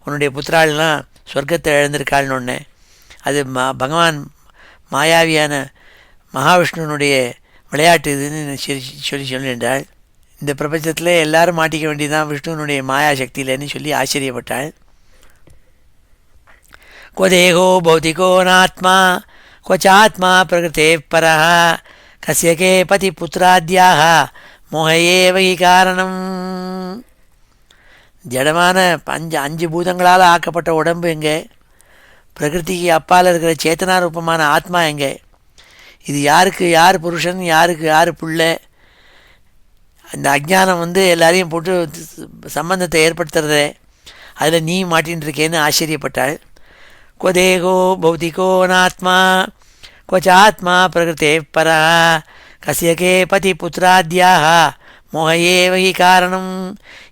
S1: உன்னுடைய புத்திராள்லாம் சொர்க்கத்தை இழந்திருக்காள்னு ஒன்று. அது பகவான் மாயாவியான மகாவிஷ்ணுனுடைய விளையாட்டு இதுன்னு சொல்லின்றாள். இந்த பிரபஞ்சத்தில் எல்லாரும் மாட்டிக்க வேண்டியதான் விஷ்ணுனுடைய மாயா சக்தியிலன்னு சொல்லி ஆச்சரியப்பட்டாள். கொதேகோ பௌத்திகோ நாத்மா கொச்சாத்மா பிரகிருதே பரஹ கஸ்யகே பதி புத்திராத்யாக மோகையேவகி காரணம். ஜடமான 5 பூதங்களால் ஆக்கப்பட்ட உடம்பு எங்கே? பிரகிருதிக்கு அப்பால் இருக்கிற சேத்தனா ரூபமான ஆத்மா எங்கே? இது யாருக்கு யார் புருஷன், யாருக்கு யார் பிள்ளை? அந்த அஜ்ஞானம் எல்லாரையும் போட்டு சம்பந்தத்தை ஏற்படுத்துறதே, அதில் நீ மாட்டின்னு இருக்கேன்னு ஆச்சரியப்பட்டாள். கொதேகோ பௌதிகோ நாத்மா கொச்சாத்மா பிரகிருத்தே பரா கசியகே பதி புத்திராத்யாக மோகையே வகி காரணம்.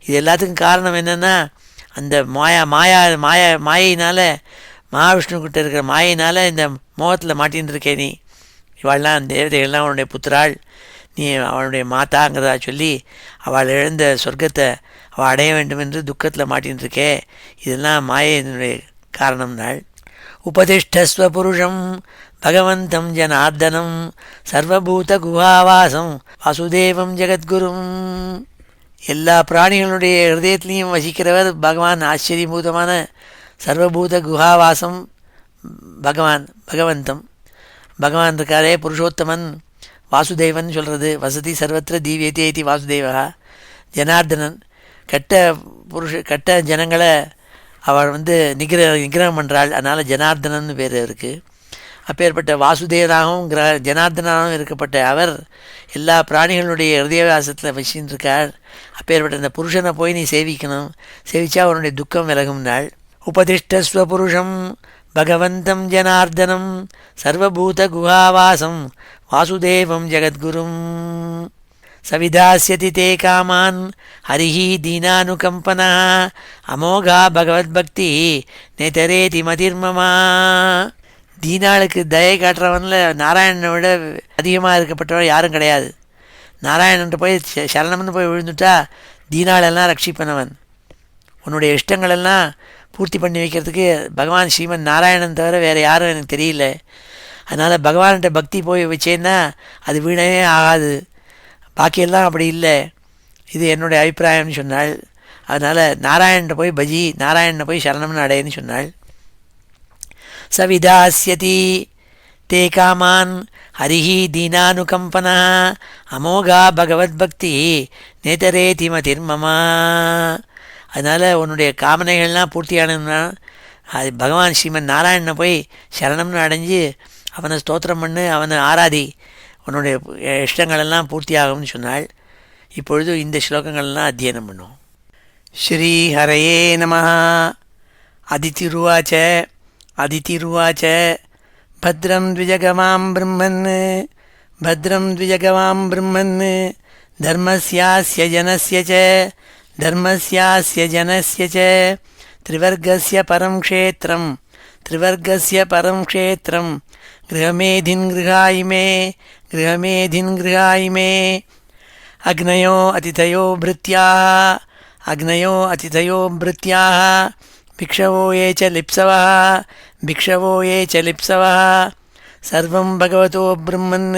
S1: இது எல்லாத்துக்கும் காரணம் என்னென்னா, அந்த மாயினால், மகாவிஷ்ணுக்கிட்ட இருக்கிற மாயினால் இந்த மோகத்தில் மாட்டின்னு இருக்கே நீ. இவாள்லாம் தேவதைகள்லாம் அவனுடைய புத்திராள், நீ அவனுடைய மாதாங்கிறதா சொல்லி அவள் இழந்த சொர்க்கத்தை அவள் அடைய வேண்டும் என்று துக்கத்தில் மாட்டின்னு இருக்கே. இதெல்லாம் மாயினுடைய காரணம் நாள். உபதிஷ்டஸ்வ புருஷம் பகவந்தம் ஜனார்தனம் சர்வபூத குஹாவாசம் வாசுதேவம் ஜெகத்குரும். எல்லா பிராணிகளுடைய ஹிருதயத்திலையும் வசிக்கிறவர் பகவான். ஆச்சரியபூதமான சர்வபூத குஹாவாசம் பகவந்தம் பகவான் இருக்காரே, புருஷோத்தமன் வாசுதேவன் சொல்கிறது. வசதி சர்வத்திர தீவியத்தே இதி வாசுதேவா. ஜனார்தனன் கெட்ட ஜனங்களை அவள் நிகிரகம் பண்ணுறாள், அதனால் ஜனார்தனன் பேர் இருக்குது. அப்பேற்பட்ட வாசுதேவனாகவும் ஜனார்தனாகவும் இருக்கப்பட்ட அவர் எல்லா பிராணிகளுடைய ஹிருதயவாசத்தில் வச்சுன்னு இருக்கார். அப்பேற்பட்ட அந்த புருஷனை போய் நீ சேவிக்கணும், சேவிச்சா அவனுடைய துக்கம் விலகும் நாள். உபதிஷ்டஸ்வ புருஷம் பகவந்தம் ஜனார்தனம் சர்வபூத குஹாவாசம் வாசுதேவம் ஜெகத்குரும். சவிதாஸ்யதி தே காமான் ஹரிஹி தீனானுகம்பனா அமோகா பகவத்பக்தி நேதரேதி மதிர்மமா. தீனாளுக்கு தயை காட்டுறவனில் நாராயணனை விட அதிகமாக இருக்கப்பட்டவன் யாரும் கிடையாது. நாராயணன்ட்டு போய் சரணம்னு போய் விழுந்துட்டா தீனாளெல்லாம் ரட்சிப்பனவன். உன்னுடைய இஷ்டங்களெல்லாம் பூர்த்தி பண்ணி வைக்கிறதுக்கு பகவான் ஸ்ரீமன் நாராயணன் தவிர வேறு யாரும் எனக்கு தெரியல. அதனால் பகவான்கிட்ட பக்தி போய் வச்சேன்னா அது வீணவே ஆகாது. பாக்கியெல்லாம் அப்படி இல்லை. இது என்னுடைய அபிப்பிராயம்னு சொன்னாள். அதனால் நாராயணன்ட்ட போய் பஜி, நாராயணனை போய் சரணம்னு அடையன்னு சொன்னாள். சவிதாஸ்யதி தே காமான் ஹரிஹி தீனானுகம்பனா அமோகா பகவத்பக்தி நேதரேதி மதிர்மமா. அதனால் உன்னுடைய காமனைகள்லாம் பூர்த்தியானதுன்னா அது பகவான் ஸ்ரீமன் நாராயணனை போய் சரணம்னு அடைஞ்சு அவனை ஸ்தோத்திரம் பண்ணு, அவனை ஆராதி, உன்னுடைய இஷ்டங்களெல்லாம் பூர்த்தியாகும்னு சொன்னாள். இப்பொழுது இந்த ஸ்லோகங்கள்லாம் அத்தியனம் பண்ணுவோம். ஸ்ரீ ஹரயே நமः. அதிதிருவாச்ச அதிதிருவாச்ச பத்ரம் த்விஜகமாம் பிரம்மன் பத்ரம் த்விஜகமாம் பிரம்மன் தர்மஸ்யாஸ்ய ஜனஸ்ய ச தர்மஸ்யாஸ்ய ஜனஸ்ய ச த்ரிவர்கஸ்ய பரம் க்ஷேத்ரம் த்ரிவர்கஸ்ய பரம் க்ஷேத்ரம் கிரகமேதின் கிருஹாயிமே கிரகமேதின் கிருஹாயிமே. அக்னயோ அதிதயோ பிருத்யாः அக்னயோ அதிதயோ பிருத்யாः பிக்ஷவோ ஏ ச லிப்சவः பிக்ஷவோ ஏ ச பவः சர்வம் பகவதோ பிரம்மன்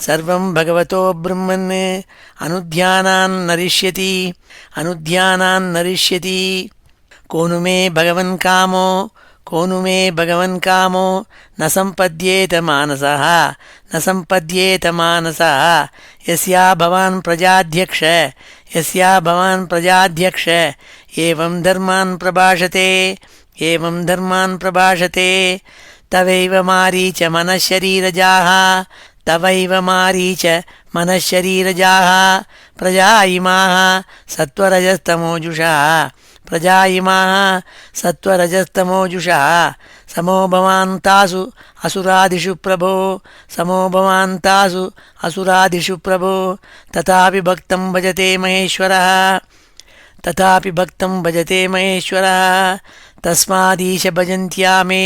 S1: சர்வம் பகவதோ பிரம்மன் அனுத்யானான் நரிஷ்யதி அனுத்யானான் நரிஷ்யதி. கோனு மே பகவன் காமோ கோனு மே பகவன் காமோ ந சம்பத்யேத மானசः ந சம்பத்யேத மானசः யஸ்யா பவான் பிரஜாத்யக்ஷ யஸ்யா பவான் பிரஜாத்யக்ஷ ஏவம் தர்மான் பிரபாஷதே ஏவம் தர்மான் பிரபாஷதே. தவைவ மாரீச்ச மனഃசரீரஜாः தவைவ மாரீச்ச மனഃசரீரஜாः பிரஜா இமாः சத்வரஜஸ்தமோஜுஷः பிரஜா இமாः சத்வரஜஸ்தமோஜுஷः. சமோ பவான் தாசு அசுராதிஷு பிரபோ சமோ பவான் தாசு அசுராதிஷு பிரபோ. ததாபி பக்தம் பஜதே மகேஸ்வரः ததாபி பக்தம் பஜதே மகேஸ்வரः. தஸ்மாதீஷ பஜந்த்யா மே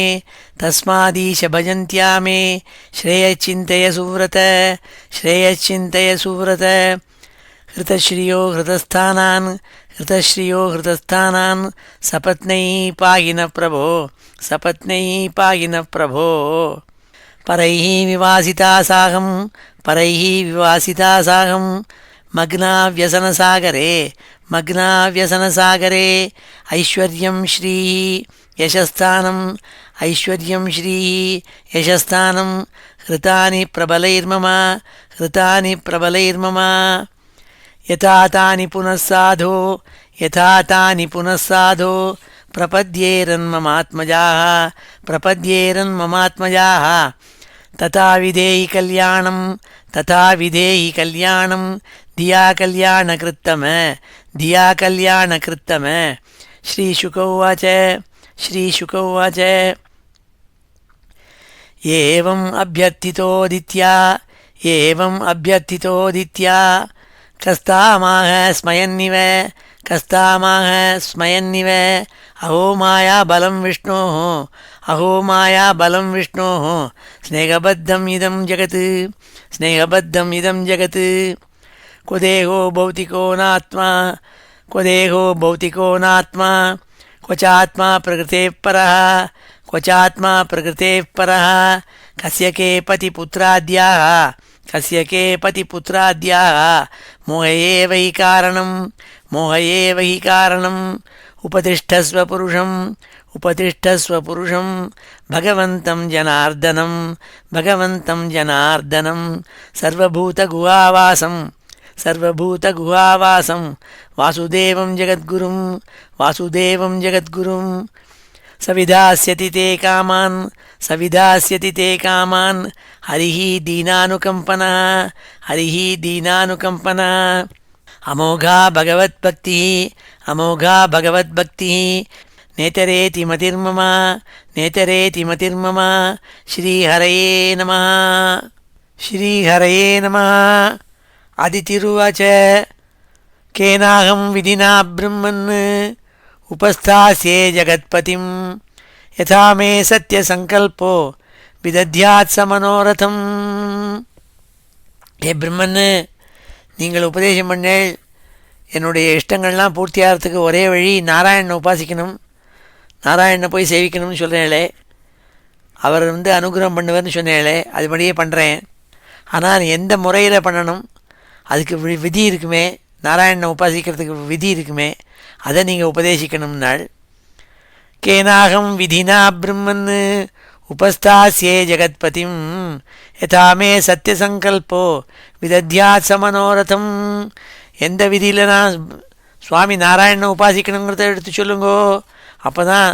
S1: தஸ்மாதீஷ பஜந்த்யா மே ஸ்ரேயச்சிந்தய சுவ்ரத ஸ்ரேயச்சிந்தய சுவ்ரத. ஹிருதஸ்ரீயோ ஹிருதஸ்தானான் ஹிருதஸ்ரீயோ ஹிருதஸ்தானான் சபத்னை பாகின பிரபோ சபத்னை பாகின பிரபோ. பரைः விவாசிதா சாகம் பரைः விவாசிதா சாகம் மக்னாவ்யசனசாகரே மக்னாவ்யசனசாகரே. ஐஸ்வர்யம் ஸ்ரீ யசஸ்தானம் ஐஸ்வர்யம் ஸ்ரீ யசஸ்தானம் ஹிருதானி பிரபலைர்மம ஹிருதானி பிரபலைர்மம. யதா தானி புனஸ்சாதோ யதா தானி புனஸ்சாதோ प्रपद्येरन्ममात्मजाः प्रपद्येरन्ममात्मजाः तथा विधेहि कल्याणं धिया कल्याणकृत्तम श्रीशुक उवाच एवम् अभ्यर्थितोदित्या कस्तामाह स्मयन्निव अहो माया बलं विष्णोः स्नेहबद्धम् इदं जगत् क्व देहो भौतिको नात्मा क्व चात्मा प्रकृतेः परः कस्य के पतिपुत्राद्याः मोह एव हि कारणम् उपतिष्ठस्व पुरुषं भगवन्तं जनार्दनं सर्वभूतगुहावासं वासुदेवं जगद्गुरुं सविधास्यति ते कामान् हरिः दीनानुकम्पनः अमोघा भगवद्भक्तिः नेतरेति मतिर्मम श्रीहरये नमः अदितिरुवाच केनाहं विधिना ब्रह्मन् उपस्थास्ये जगत्पतिं यथा मे सत्यसङ्कल्पो विदध्यात् समनोरथम् हे பிரம்மன், நீங்கள் உபதேசம் பண்ணேள் என்னுடைய இஷ்டங்கள்லாம் பூர்த்தியாகிறதுக்கு ஒரே வழி நாராயணனை உபாசிக்கணும், நாராயணனை போய் சேவிக்கணும்னு சொல்கிறேங்களே, அவர் அனுகிரகம் பண்ணுவார்னு சொன்னேங்களே, அதுபடியே பண்ணுறேன். ஆனால் எந்த முறையில் பண்ணணும், அதுக்கு விதி இருக்குமே, நாராயணனை உபாசிக்கிறதுக்கு விதி இருக்குமே, அதை நீங்கள் உபதேசிக்கணும்னாள். கேனாகம் விதினா பிரம்மன் உபஸ்தாஸ்யே ஜகத்பதிம் யதா மே சத்தியசங்கல்போ விதத்யாத் சமனோரதம். எந்த விதியில் நான் சுவாமி நாராயணனை உபாசிக்கணுங்கிறத எடுத்து சொல்லுங்கோ, அப்போ தான்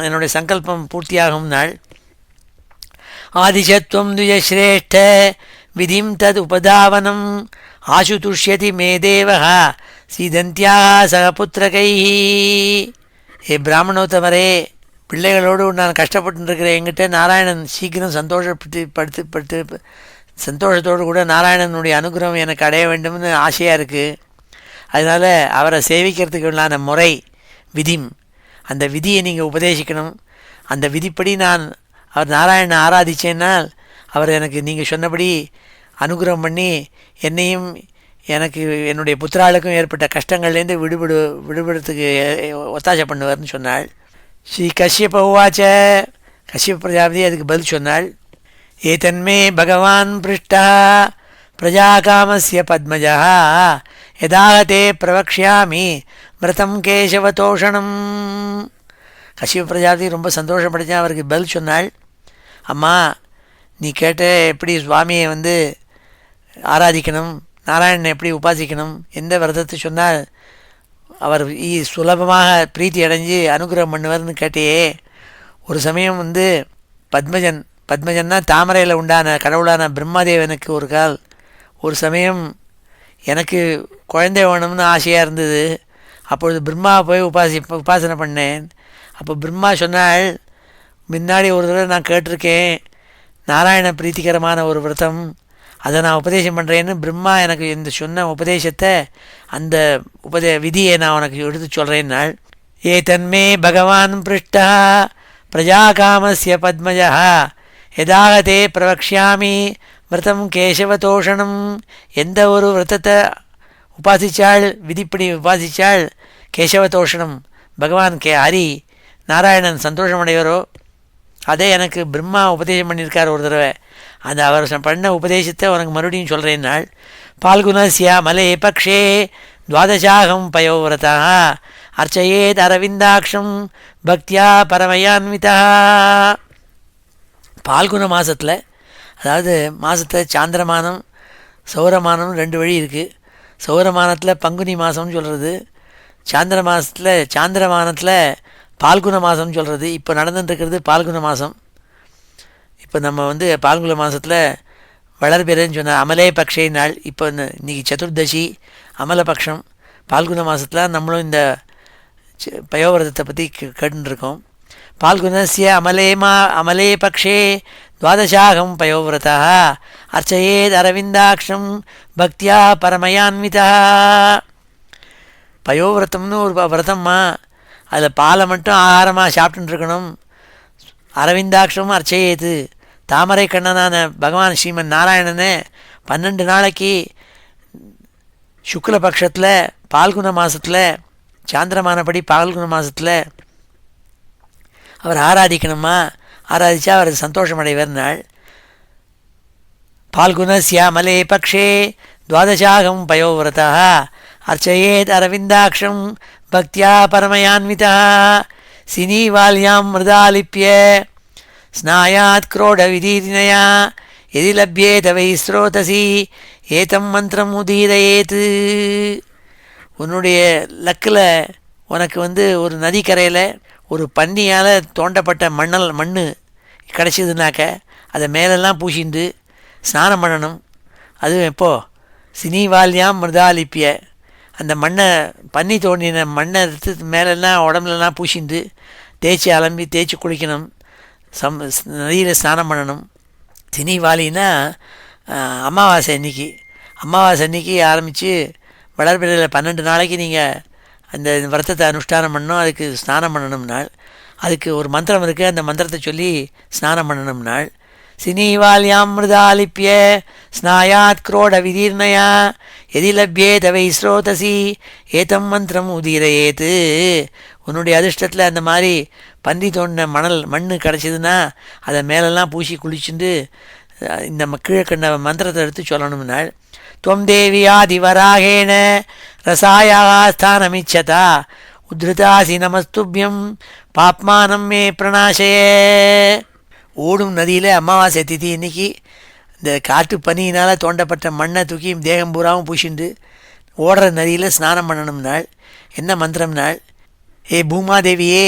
S1: என்னுடைய சங்கல்பம் பூர்த்தியாகும் நாள். ஆதிசத்வம் துயஸ்ரேஷ்ட விதிம் தது உபதாவனம் ஆசு துஷ்யதி மே தேவः சீதந்தியாக சகபுத்திரகை. ஏ பிராமணோத்தமரே, பிள்ளைகளோடு நான் கஷ்டப்பட்டுருக்கிற என்கிட்ட நாராயணன் சீக்கிரம் சந்தோஷத்தோடு கூட நாராயணனுடைய அனுகிரகம் எனக்கு அடைய வேண்டும்னு ஆசையாக இருக்குது. அதனால் அவரை சேவிக்கிறதுக்கு உள்ளான முறை விதிம், அந்த விதியை நீங்கள் உபதேசிக்கணும். அந்த விதிப்படி நான் அவர் நாராயணனை ஆராதிச்சேன்னால் அவர் எனக்கு நீங்கள் சொன்னபடி அனுகிரகம் பண்ணி என்னையும் எனக்கு என்னுடைய புத்திராளுக்கும் ஏற்பட்ட கஷ்டங்கள்லேருந்து விடுபடுறதுக்கு ஒத்தாசை பண்ணுவார்னு சொன்னாள். ஸ்ரீ கஷ்யப உவாச்ச, கஷ்யப பிரஜாபதி அதுக்கு பதில் சொன்னாள். ஏதன்மே பகவான் பிருஷ்டா பிரஜாகாமஸ்ய பத்மஜா யதாகதே பிரவக்ஷ்யாமி மிருதம் கேசவதோஷணம். கஷ்யப பிரஜாபதி ரொம்ப சந்தோஷப்பட்டுச்சான். அவருக்கு பதில் சொன்னாள், அம்மா நீ கேட்ட எப்படி சுவாமியை ஆராதிக்கணும், நாராயணனை எப்படி உபாசிக்கணும், எந்த விரதத்தை சொன்னால் அவர் சுலபமாக பிரீத்தி அடைஞ்சு அனுகிரகம் பண்ணுவார்னு கேட்டையே. ஒரு சமயம் பத்மஜன்னா தாமரையில் உண்டான கடவுளான பிரம்மாதேவனுக்கு ஒரு சமயம் எனக்கு குழந்தை வேணும்னு ஆசையாக இருந்தது. அப்பொழுது பிரம்மாவை போய் உபாசனை பண்ணேன். அப்போ பிரம்மா சொன்னாள், முன்னாடி ஒரு தடவை நான் கேட்டிருக்கேன் நாராயண பிரீத்திகரமான ஒரு விரதம், அதை நான் உபதேசம் பண்ணுறேன்னு பிரம்மா எனக்கு இந்த சொன்ன உபதேசத்தை அந்த விதியை நான் உனக்கு எடுத்து சொல்கிறேன்னாள். ஏதன்மே பகவான் பிருஷ்டா பிரஜாகாமஸ்ய பத்மஜா யதாகதே பிரவக்ஷ்யாமி விரதம் கேசவதோஷணம். எந்த ஒரு விரதத்தை உபாசித்தாள், விதிப்படி உபாசித்தாள் கேசவதோஷணம், பகவான் ஹரி நாராயணன் சந்தோஷமடைவரோ அதே எனக்கு பிரம்மா உபதேசம் பண்ணியிருக்கார் ஒரு தடவை. அந்த அவர் பண்ண உபதேசத்தை உனக்கு மறுபடியும் சொல்கிறேன்னாள். பால்குணஸ்ய மலே பக்ஷே துவாதசாகம் பயோவிரதா அர்ச்சயேத் அரவிந்தாட்சம் பக்தியா பரமயான்விதா. பால்குண மாதத்தில், அதாவது மாதத்தை சாந்திரமானம் சௌரமானம் ரெண்டு வழி இருக்குது. சௌரமானத்தில் பங்குனி மாதம்னு சொல்கிறது, சாந்திரமானத்தில் பால்குண மாதம்னு சொல்கிறது. இப்போ நடந்துட்டுருக்கிறது பால்குண மாதம். இப்போ நம்ம பால்குண மாதத்தில் வளர்பிறன்னு சொன்ன அமலே பக்ஷே நாள். இப்போ இன்றைக்கி சதுர்தசி அமலபக்ஷம். பால்குண மாதத்தில் நம்மளும் இந்த பயோவிரதத்தை பற்றி கேட்டுருக்கோம். பால்குணஸ்ய அமலே பக்ஷே துவாதசாகம் பயோவிரதா அர்ச்சயேத் அரவிந்தாட்சம் பக்தியா பரமயான்விதா. பயோவிரதம்னு ஒரு விரதம்மா. அதில் பாலை மட்டும் ஆகாரமாக சாப்பிட்டுருக்கணும். அரவிந்தாட்சம் அர்ச்சயேது, தாமரை கண்ணனான பகவான் ஸ்ரீமன் நாராயணனை 12 நாளைக்கு சுக்லபக்ஷத்தில் பால்குண மாதத்தில் சாந்திரமானபடி பால்குண மாதத்தில் அவர் ஆராதிக்கணுமா. ஆராதித்தா அவர் சந்தோஷம் அடைவர் நாள். பால்குணஸ்ய அமலே பக்ஷே துவாதசாகம் பயோவிரதா அர்ச்சயேத் அரவிந்தாட்சம் பக்தியா பரமயான்விதா சினீவால்யாம் மிருதாலிப்ய ஸ்நாயாத் क्रोड விதீரினயா எதி லப்யேத வை ஸ்ரோதசி ஏதம் மந்திரம் உதீரயேத்து. உன்னுடைய லக்கில் உனக்கு ஒரு நதிக்கரையில் ஒரு பன்னியால் தோண்டப்பட்ட மண் கிடச்சிதுனாக்க அதை மேலெல்லாம் பூசிண்டு ஸ்நானம் பண்ணணும். அதுவும் எப்போது சினிவால்யாம் மிருதாலிப்பிய, அந்த மண்ணை பன்னி தோண்டின மண்ணை எடுத்து மேலெல்லாம் உடம்புலலாம் பூசிண்டு தேய்ச்சி குளிக்கணும். நதியில் ஸ்நானம் பண்ணணும். சினிவாலின்னா அமாவாசை அன்னைக்கு ஆரம்பித்து வளர்பிறையில் 12 நாளைக்கு நீங்கள் அந்த விரதத்தை அனுஷ்டானம் பண்ணணும். அதுக்கு ஸ்நானம் பண்ணணும் நாள். அதுக்கு ஒரு மந்திரம் இருக்குது. அந்த மந்திரத்தை சொல்லி ஸ்நானம் பண்ணணும் நாள். சினீவால்யாம் மிருதாலிப்ய ஸ்நாயாத் क्रोड விதீர்ணயா எதி லப்யேத வை ஸ்ரோதசி ஏதம் மந்திரம் உதீரயேத்து. உன்னுடைய அதிர்ஷ்டத்தில் அந்த மாதிரி பன்றி தோண்டின மண் கிடச்சிதுன்னா அதை மேலெல்லாம் பூசி குளிச்சுட்டு இந்த கீழே மந்திரத்தை எடுத்து சொல்லணும் நாள். துவம் தேவியாதிவராகேண ரசாயாக ஸ்தானமிச்சதா உத்ருதாசி நமஸ்துபியம் பாப்மானம் மே பிரணாசய. ஓடும் நதியில் அமாவாசை திதி இன்னைக்கு இந்த காட்டு பனியினால் தோண்டப்பட்ட மண்ணை தூக்கி தேகம் பூராவும் பூசிண்டு ஓடுற நதியில் ஸ்நானம் பண்ணணும் நாள். என்ன மந்திரம் நாள்? ஏ பூமாதேவியே,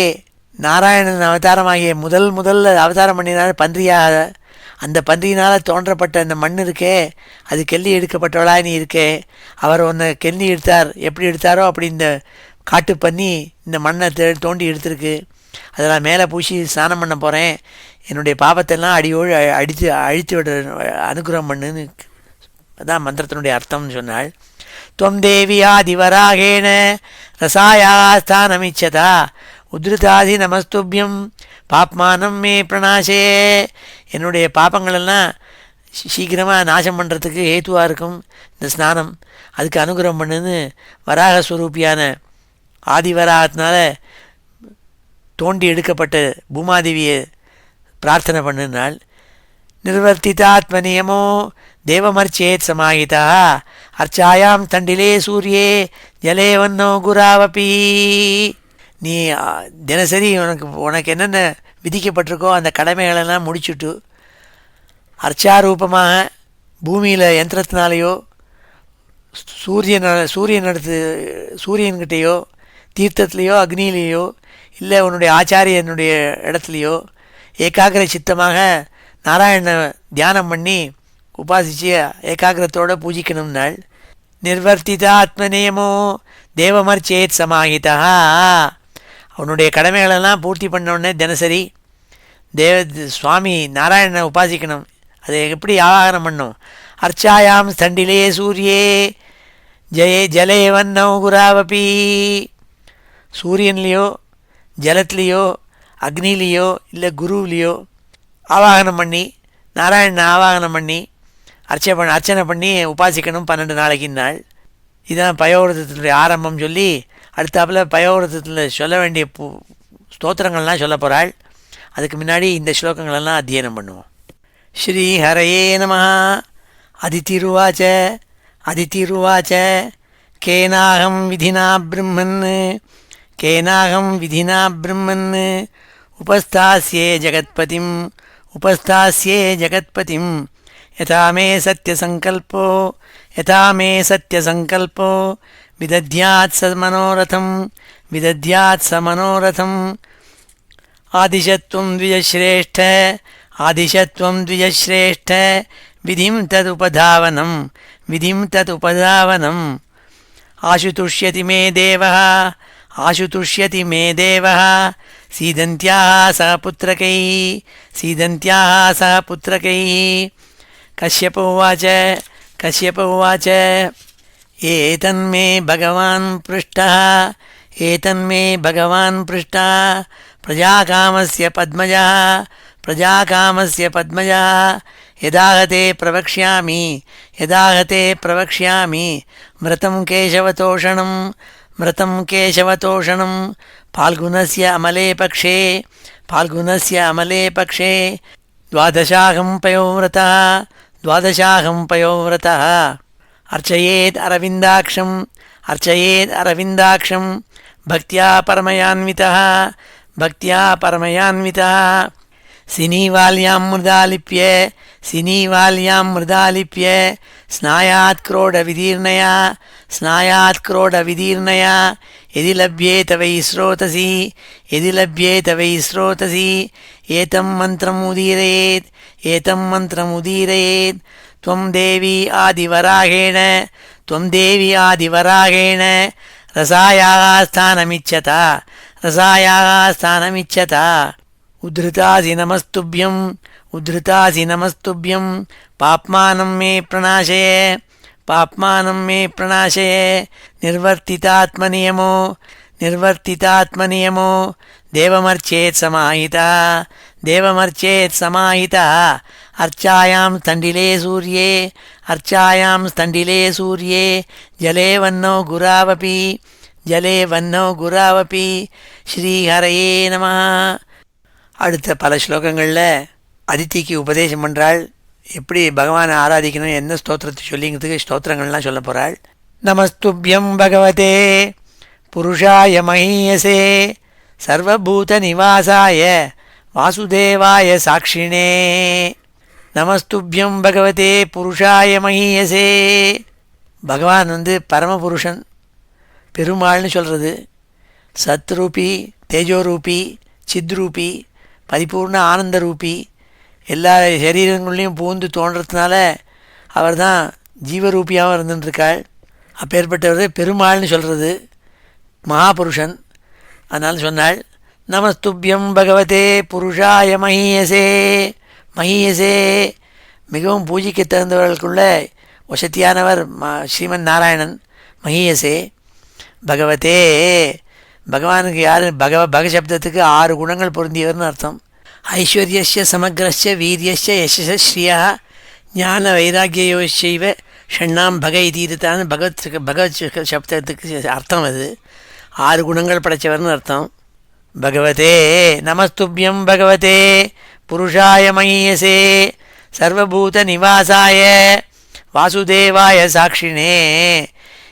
S1: நாராயணன் அவதாரமாகிய முதல்ல அவதாரம் பண்ணினார் பன்றியாக. அந்த பன்றியினால் தோன்றப்பட்ட அந்த மண் இருக்கே, அது கெல்லி எடுக்கப்பட்டவளாக நீ இருக்கே. அவர் உன்னை கெல்லி எடுத்தார். எப்படி எடுத்தாரோ அப்படி இந்த காட்டு பண்ணி இந்த மண்ணை தோண்டி எடுத்திருக்கு. அதெல்லாம் மேலே பூசி ஸ்நானம் பண்ண போகிறேன். என்னுடைய பாபத்தெல்லாம் அடியோடு அழித்து விட அனுகிரகம் பண்ணுன்னு அதான் மந்திரத்தினுடைய அர்த்தம்னு சொன்னாள். துவம் தேவியாதிவராகேண ரசாயாஸ்தானமிச்சதா உத்ருதாதி நமஸ்துபியம் பாப்மானம் மே பிரணாசே. என்னுடைய பாப்பங்களெல்லாம் சீக்கிரமாக நாசம் பண்ணுறதுக்கு ஹேத்துவாக இருக்கும் இந்த ஸ்நானம். அதுக்கு அனுகிரகம் பண்ணுன்னு வராகஸ்வரூபியான ஆதிவராகத்தினால தோண்டி எடுக்கப்பட்ட பூமாதேவியை பிரார்த்தனை பண்ணினாள். நிர்வர்த்திதாத்ம நியமோ தேவமர்ச்சேத் சமாஹிதா அர்ச்சாயாம் தண்டிலே சூரியே ஜலே வன்னோ குராவபி. நீ தினசரி உனக்கு என்னென்ன விதிக்கப்பட்டிருக்கோ அந்த கடமைகளெல்லாம் முடிச்சுட்டு அர்ச்சாரூபமாக பூமியில் யந்திரத்தினாலேயோ சூரியன்கிட்டேயோ தீர்த்தத்துலேயோ அக்னியிலேயோ இல்லை உன்னுடைய ஆச்சாரியனுடைய இடத்துலையோ ஏகாகிர சித்தமாக நாராயண தியானம் பண்ணி உபாசிச்சு ஏகாகிரத்தோடு பூஜிக்கணும் நாள். நிர்வர்த்திதா ஆத்மநேயமோ தேவமர்ச்சேத் சமாஹிதா. அவனுடைய கடமைகளெல்லாம் பூர்த்தி பண்ணோடனே தினசரி சுவாமி நாராயணனை உபாசிக்கணும். அதை எப்படி ஆகாரம் பண்ணும்? அர்ச்சாயாம் ஸ்தண்டிலே சூரியே ஜலே வன்னோ குராவபி. சூரியன்லேயோ ஜலத்துலேயோ அக்னிலேயோ இல்லை குருவிலையோ ஆவாகனம் பண்ணி நாராயணனை ஆவாகனம் பண்ணி அர்ச்சனை பண்ணி உபாசிக்கணும் 12 நாளைக்கு நாள். இதுதான் பயோவிரதத்தினுடைய ஆரம்பம் சொல்லி அடுத்தாப்பில் பயோவிரதத்தில் சொல்ல வேண்டிய ஸ்தோத்திரங்கள்லாம் சொல்ல போகிறாள். அதுக்கு முன்னாடி இந்த ஸ்லோகங்களெல்லாம் அத்தியனம் பண்ணுவோம். ஸ்ரீ ஹரயே நமः. அதிதிருவாச்ச கேனாகம் விதினா பிரம்மன் உபஸ்தாஸ்யே ஜகத்பதிம் யதா மே சத்யசங்கல்போ விதத்யாத் ச மனோரதம் ஆதிசத்வம் த்விஜஸ்ரேஷ்ட ஆதிசத்வம் த்விஜஸ்ரேஷ்ட விதிம் ததுபதாவனம் விதிம் ததுபதாவனம் ஆசுதுஷ்யதி மே தேவः ஆசுதுஷ்யதி மே தேவः சீதந்த்யாः சக புத்திரகைः சீதந்த்யாः சக புத்திரகைः கஷ்யப உவாச்ச கஷ்யப உவாச்ச ஏதன்மே பகவான் पृष्टः ஏதன்மே பகவான் पृष्टः பிரஜாகாமஸ்ய பத்மஜः பிரஜாகாமஸ்ய பத்மஜः யதாஹதே பிரவக்ஷ்யாமி யதாஹதே பிரவக்ஷ்யாமி மிருதம் கேசவதோஷணம் மிருதம் கேசவதோஷணம் फाल्गुनस्य अमले पक्षे फाल्गुनस्य अमले पक्षे द्वादशाहं पयोव्रतः द्वादशाहं पयोव्रतः अर्चयेत् अरविन्दाक्षं अर्चयेत् अरविन्दाक्षं भक्त्या परमयान्वितः भक्त्या परमयान्वितः सिनीवाल्यां मृदालिप्य सिनीवाल्यां मृदालिप्य स्नायात् क्रोडविदीर्णया स्नायात् क्रोडविदीर्णया यदि लभ्येत वै स्रोतसि यदि लभ्येत वै स्रोतसि एतं मन्त्रमुदीरयेत् एतं मन्त्रमुदीरयेत् त्वं देवी आदिवराहेण त्वं देवी आदिवराहेण रसायाः स्थानमिच्छता रसायाः स्थानमिच्छता उद्धृतासि नमस्तुभ्यम् उद्धृतासि नमस्तुभ्यं पाप्मानं मे प्रणाशय पाप्मानं मे प्रणाशय निर्वर्तितात्मनियमो निर्वर्तितात्मनियमो देवमर्चेत् समाहितः देवमर्चेत् समाहितः अर्चायां स्तण्डिले सूर्ये अर्चायां स्तण्डिले सूर्ये जले वह्नौ गुरावपि जले वह्नौ गुरावपि श्रीहरये नमः. அடுத்த பல ஸ்லோகங்களில் அதித்திக்கு உபதேசம் பண்ணுறாள், எப்படி பகவானை ஆராதிக்கணும், என்ன ஸ்தோத்திரத்தை சொல்லிங்கிறதுக்கு ஸ்தோத்திரங்கள்லாம் சொல்ல போகிறாள். நமஸ்துப்யம் பகவதே புருஷாய மஹீயசே சர்வபூத நிவாசாய வாசுதேவாய சாட்சிணே. நமஸ்துப்யம் பகவதே புருஷாய மஹீயசே. பகவான் பரமபுருஷன், பெருமாள்னு சொல்கிறது. சத்ரூபி, தேஜோரூபி, சித்ரூபி, பரிபூர்ண ஆனந்த ரூபி, எல்லா சரீரங்கள்லையும் பூந்து தோன்றதுனால அவர் தான் ஜீவரூபியாகவும் இருந்துட்டுருக்காள். அப்பேற்பட்டவர் பெருமாள்னு சொல்கிறது, மகாபுருஷன். அதனால் சொன்னாள், நமஸ்துப்யம் பகவதே புருஷாய மஹீயசே. மஹீயசே மிகவும் பூஜிக்க தகுந்தவர்களுக்குள்ள வசத்தியானவர் ஸ்ரீமன் நாராயணன். மஹீயசே பகவதே, பகவானுக்கு யார்? பக சப்தத்துக்கு 6 குணங்கள் பொருந்தியவர்னு அர்த்தம். ஐஸ்வர்யஸ்ய சமக்ரஸ்ய வீரியஸ்ய யசஸ ஸ்ரீயா ஞான வைராக்கியோச்சைவ ஷண்ணாம் பக இதீர்த்தான்னு பகவத் சப்தத்துக்கு அர்த்தம். அது 6 குணங்கள் படைத்தவர்னு அர்த்தம். பகவதே நமஸ்துப்யம் பகவதே புருஷாய மஹீயசே சர்வபூத நிவாசாய வாசுதேவாய சாட்சிணே.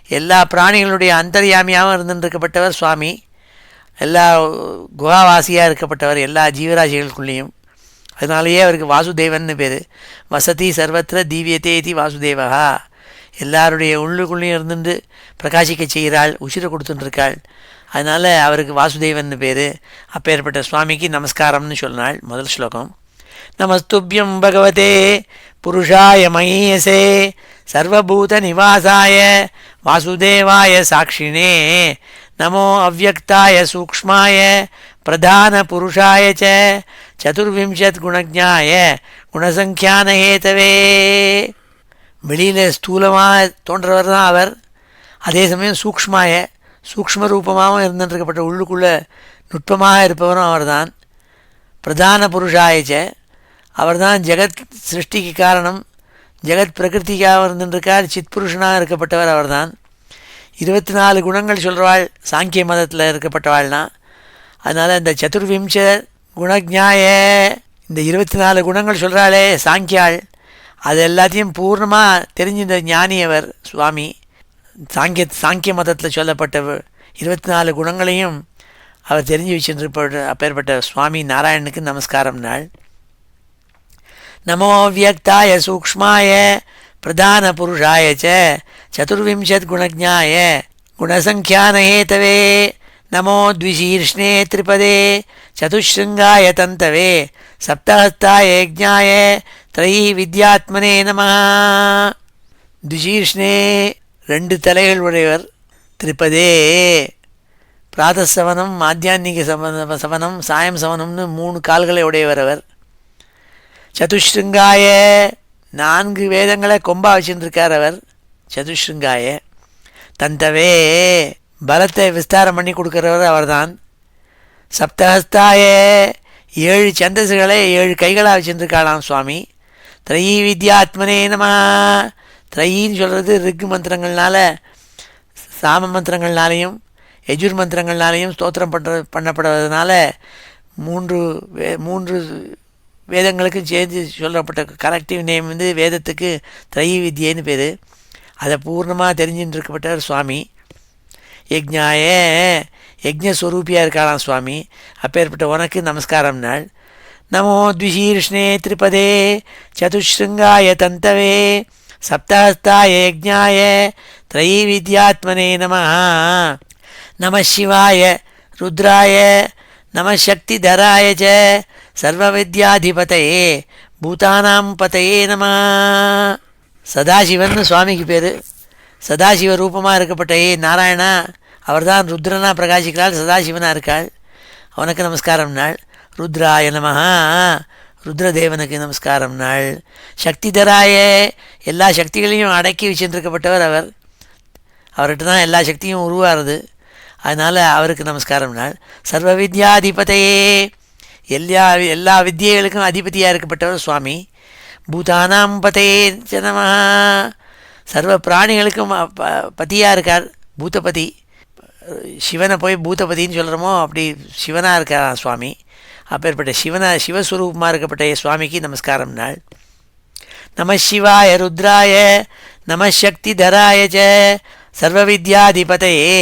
S1: எல்லா பிராணிகளுடைய அந்தர்யாமியாகவும் இருந்துருக்கப்பட்டவர் சுவாமி. எல்லா குஹாவாசியாக இருக்கப்பட்டவர் எல்லா ஜீவராசிகளுக்குள்ளேயும். அதனாலேயே அவருக்கு வாசுதேவன்னு பேர். வசதி சர்வத்திர தீவியத்தே இது வாசுதேவா. எல்லாருடைய உள்ளுக்குள்ளேயும் இருந்துட்டு பிரகாசிக்க செய்கிறாள், உசிரை கொடுத்துட்டுருக்காள். அதனால் அவருக்கு வாசுதேவன் பேர். அப்பேற்பட்ட சுவாமிக்கு நமஸ்காரம்னு சொன்னாள். முதல் ஸ்லோகம். நமஸ்துப்யம் பகவதே புருஷாய மஹீயசே சர்வபூத நிவாசாய வாசுதேவாய சாட்சிணே. நமோ அவ்யக்தாய சூக்ஷ்மாய பிரதான புருஷாய ச சதுர்விம்சத் குணஜ்ஞாய குணசங்கியானஹேதவே. வெளியில் ஸ்தூலமாக தோன்றவர் தான் அவர். அதே சமயம் சூக்ஷ்மாய சூக்ஷ்ம ரூபமாகவும் இருந்துருக்கப்பட்ட உள்ளுக்குள்ளே நுட்பமாக இருப்பவரும் அவர் தான். பிரதான புருஷாயச்ச அவர் தான் ஜெகத் சிருஷ்டிக்கு காரணம். ஜெகத் பிரகிருதிக்காக இருந்துருக்கார். சித் புருஷனாக இருக்கப்பட்டவர் அவர் தான். 24 குணங்கள் சொல்கிறவாள் சாங்கிய மதத்தில் இருக்கப்பட்டவாள்னா. அதனால் இந்த சதுர்விம்ச குணஜ்ஞாய இந்த 24 குணங்கள் சொல்கிறாளே சாங்கியாள், அது எல்லாத்தையும் பூர்ணமாக தெரிஞ்சின்ற ஞானியவர் சுவாமி. சாங்கிய மதத்தில் சொல்லப்பட்ட 24 குணங்களையும் அவர் தெரிஞ்சு வச்சுருப்ப அப்பேற்பட்ட சுவாமி நாராயணனுக்கு நமஸ்காரம் நாள். நமோ வியக்தாய சூக்ஷ்மாய பிரதான புருஷாய ச சதுர்விம்சத் குணஜ்ஞாய குணசங்கியானஹேதவே நமோ த்விசீர்ஷ்ணே திரிபதே சதுஷ்ருங்காய தந்தவே சப்தஹஸ்தாய யஜ்ஞாய த்ரயீ வித்யாத்மனே நமः. த்விசீர்ஷ்ணே 2 தலைகள் உடையவர், திரிபதே பிராதசவனம், மாத்தியான்னிக சவனம், சாயம் சவனம்னு 3 கால்களை உடையவர் அவர். சதுஷ்ருங்காய 4 வேதங்களை கொம்பா வச்சுருக்கார் அவர். சதுஷ்ருங்காய தந்தவே பலத்தை விஸ்தாரம் பண்ணி கொடுக்குறவர் அவர்தான். சப்தஹஸ்தாய 7 சந்தஸ்களை 7 கைகளாக வச்சுருக்காளாம் சுவாமி. த்ரயீ வித்யாத்மனே நம. த்ரயின்னு சொல்கிறது ரிக் மந்திரங்கள்னால, சாம மந்திரங்கள்னாலையும் யஜுர் மந்திரங்கள்னாலையும் ஸ்தோத்திரம் பண்ணப்படுவதனால 3 வேதங்களுக்கும் சேர்ந்து சொல்லப்பட்ட கலெக்டிவ் நேம் வந்து வேதத்துக்கு த்ரயீ வித்யேன்னு பேர். அதை பூர்ணமாக தெரிஞ்சுட்டு இருக்கப்பட்டவர் சுவாமி. யஜ்ஞாய யஜ்ஞஸ்வரூபியாக இருக்காளாம் சுவாமி. அப்பேற்பட்ட உனக்கு நமஸ்காரம் நாள். நமோ த்விசீர்ஷ்ணே திரிபதே சதுஷ்ருங்காய தந்தவே சப்தஹஸ்தாய யஜ்ஞாய த்ரயீ வித்யாத்மனே நமः. நம சிவாய ருத்ராய நம சக்திதராய ச சர்வவித்யாதிபதயே பூதானாம் பதயே நம. சதாசிவன் சுவாமிக்கு பேர். சதாசிவ ரூபமாக இருக்கப்பட்ட நாராயணா அவர்தான் ருத்ரனா பிரகாசிக்கிறாள், சதாசிவனாக இருக்காள். அவனுக்கு நமஸ்காரம் நாள். ருத்ராய நமः, ருத்ரதேவனுக்கு நமஸ்காரம் நாள். சக்திதராய எல்லா சக்திகளையும் அடக்கி வச்சுருக்கப்பட்டவர் அவர். அவர்கிட்ட தான் எல்லா சக்தியும் உருவாருது. அதனால் அவருக்கு நமஸ்காரம் நாள். சர்வ வித்யாதிபதையே எல்லா வித்தியைகளுக்கும் அதிபதியாக இருக்கப்பட்டவர் சுவாமி. பூதானாம் பதையே நமः, சர்வ பிராணிகளுக்கும் பதியாக இருக்கார், பூதபதி. சிவனை போய் பூதபதின்னு சொல்கிறோமோ அப்படி சிவனாக இருக்கார் சுவாமி. அப்பேற்பட்ட சிவஸ்வரூபமாக இருக்கப்பட்ட சுவாமிக்கு நமஸ்காரம் நாள். நம சிவாய ருத்ராய நம சக்திதராய ச சர்வ வித்யாதிபதயே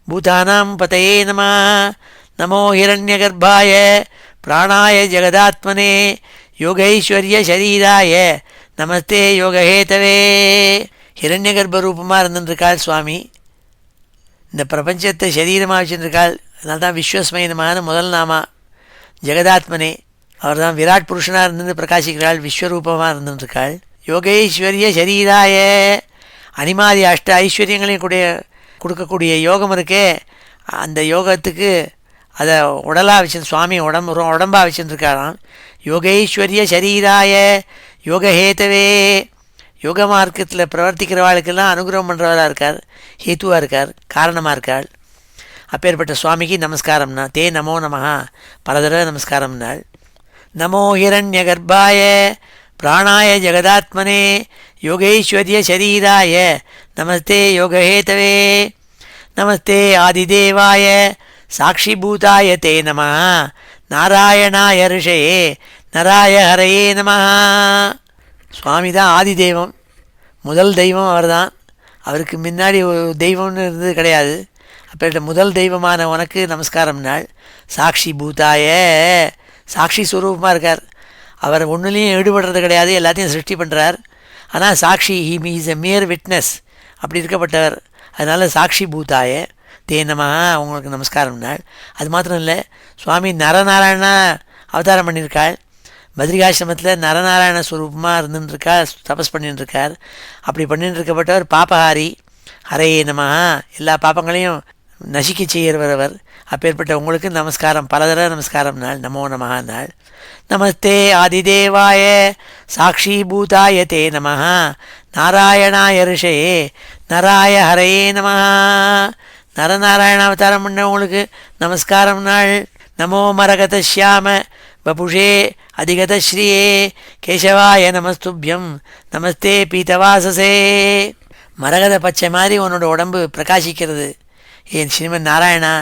S1: பூதானாம் பதயே நம. நமோ ஹிரண்யகர்ப்பாய பிராணாய ஜெகதாத்மனே யோகைஸ்வர்ய சரீராய நமஸ்தே யோகஹேதவே. ஹிரண்யகர்ப்ப ரூபமாக இருந்துருக்காள் சுவாமி. இந்த பிரபஞ்சத்தை சரீரமாக வச்சுருக்காள். அதனால தான் விஸ்வஸ்மயனமான முதல் நாமா. ஜெகதாத்மனே அவர் தான் விராட் புருஷனாக இருந்து பிரகாசிக்கிறாள், விஸ்வரூபமாக இருந்துருக்காள். யோகைஸ்வர்ய சரீராய அனிமாதி அஷ்ட ஐஸ்வர்யங்களையும் கொடுக்கக்கூடிய யோகம் இருக்கே, அந்த யோகத்துக்கு அதை உடலாக வச்சு சுவாமி உடம்பாக வச்சுருக்காராம். யோகைஸ்வர்ய சரீராய யோகஹேதவே, யோக மார்க்கத்தில் பிரவர்த்திக்கிறவாளுக்கெல்லாம் அனுகிரகம் பண்ணுறவராக இருக்கார், ஹேத்துவாக இருக்கார், காரணமாக இருக்காள். அப்பேற்பட்ட சுவாமிக்கு நமஸ்காரம்னா. தே நமோ நமः, பல தடவை நமஸ்காரம் நாள். நமோ ஹிரண்யகர்ப்பாய பிராணாய ஜெகதாத்மனே யோகைஸ்வர்ய சரீராய நமஸ்தே யோகஹேதவே. நமஸ்தே ஆதிதேவாய சாட்சிபூதாய தே நமः. நாராயணாய ரிஷயே நராய ஹரயே நமः. சுவாமி தான் ஆதி தெய்வம், முதல் தெய்வம் அவர் தான். அவருக்கு முன்னாடி ஒரு தெய்வம்னு இருந்தது கிடையாது. அப்பேற்பட்ட முதல் தெய்வமான உனக்கு நமஸ்காரம் நாள். சாட்சி பூதாய சாட்சி ஸ்வரூபமாக இருக்கார். அவர் ஒன்றுலேயும் ஈடுபடுறது கிடையாது, எல்லாத்தையும் சிருஷ்டி பண்ணுறார். ஆனால் சாட்சி, இஸ் எ மியர் விட்னஸ், அப்படி இருக்கப்பட்டவர். அதனால் சாட்சி பூதாய தே நமः உங்களுக்கு நமஸ்காரம் நாள். அது மாத்திரம் இல்லை, சுவாமி நரநாராயணா அவதாரம் பண்ணியிருக்காள். பத்ரிகாசிரமத்தில் நரநாராயண ஸ்வரூபமாக இருந்துருக்கார், தபஸ் பண்ணிட்டுருக்கார். அப்படி பண்ணிட்டு இருக்கப்பட்டவர் பாபஹாரி. ஹரே நமः, எல்லா பாப்பங்களையும் நசிக்க செய்கிறவர். அப்பேற்பட்ட உங்களுக்கு நமஸ்காரம், பல தடவை நமஸ்காரம் நாள். நமோ நமः நாள். நமஸ்தே ஆதிதேவாய சாட்சிபூதாய தே நமः. நாராயணாய ரிஷயே நராய ஹரயே நமः. நரநாராயண அவதாரம் பண்ண உங்களுக்கு நமஸ்காரம் நாள். நமோ மரகத ஷியாம வபுஷே அதிகத ஸ்ரீயே கேசவாய நமஸ்துபியம் நமஸ்தே பீதவாசசே. மரகத பச்சை மாதிரி உன்னோட உடம்பு பிரகாசிக்கிறது என் ஸ்ரீமன் நாராயணா.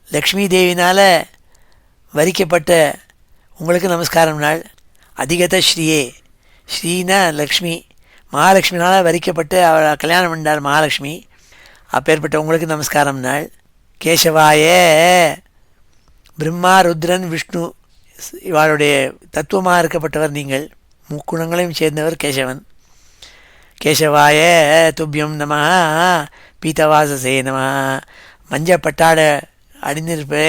S1: லக்ஷ்மி தேவினால் வரிக்கப்பட்ட உங்களுக்கு நமஸ்காரம் நாள். அதிகத ஸ்ரீயே, ஸ்ரீனா லக்ஷ்மி, மகாலட்சுமினால் வரிக்கப்பட்டு அவள் கல்யாணம் பண்ணார் மகாலட்சுமி. அப்பேற்பட்ட உங்களுக்கு நமஸ்காரம் நாள். கேசவாய பிரம்மா ருத்ரன் விஷ்ணு இவளுடைய தத்துவமாக இருக்கப்பட்டவர் நீங்கள். முக்குணங்களையும் சேர்ந்தவர் கேசவன். கேசவாய துப்பியம் நமः பீதவாசசே நமः. மஞ்சள் பட்டாடை அணிந்திருப்பே,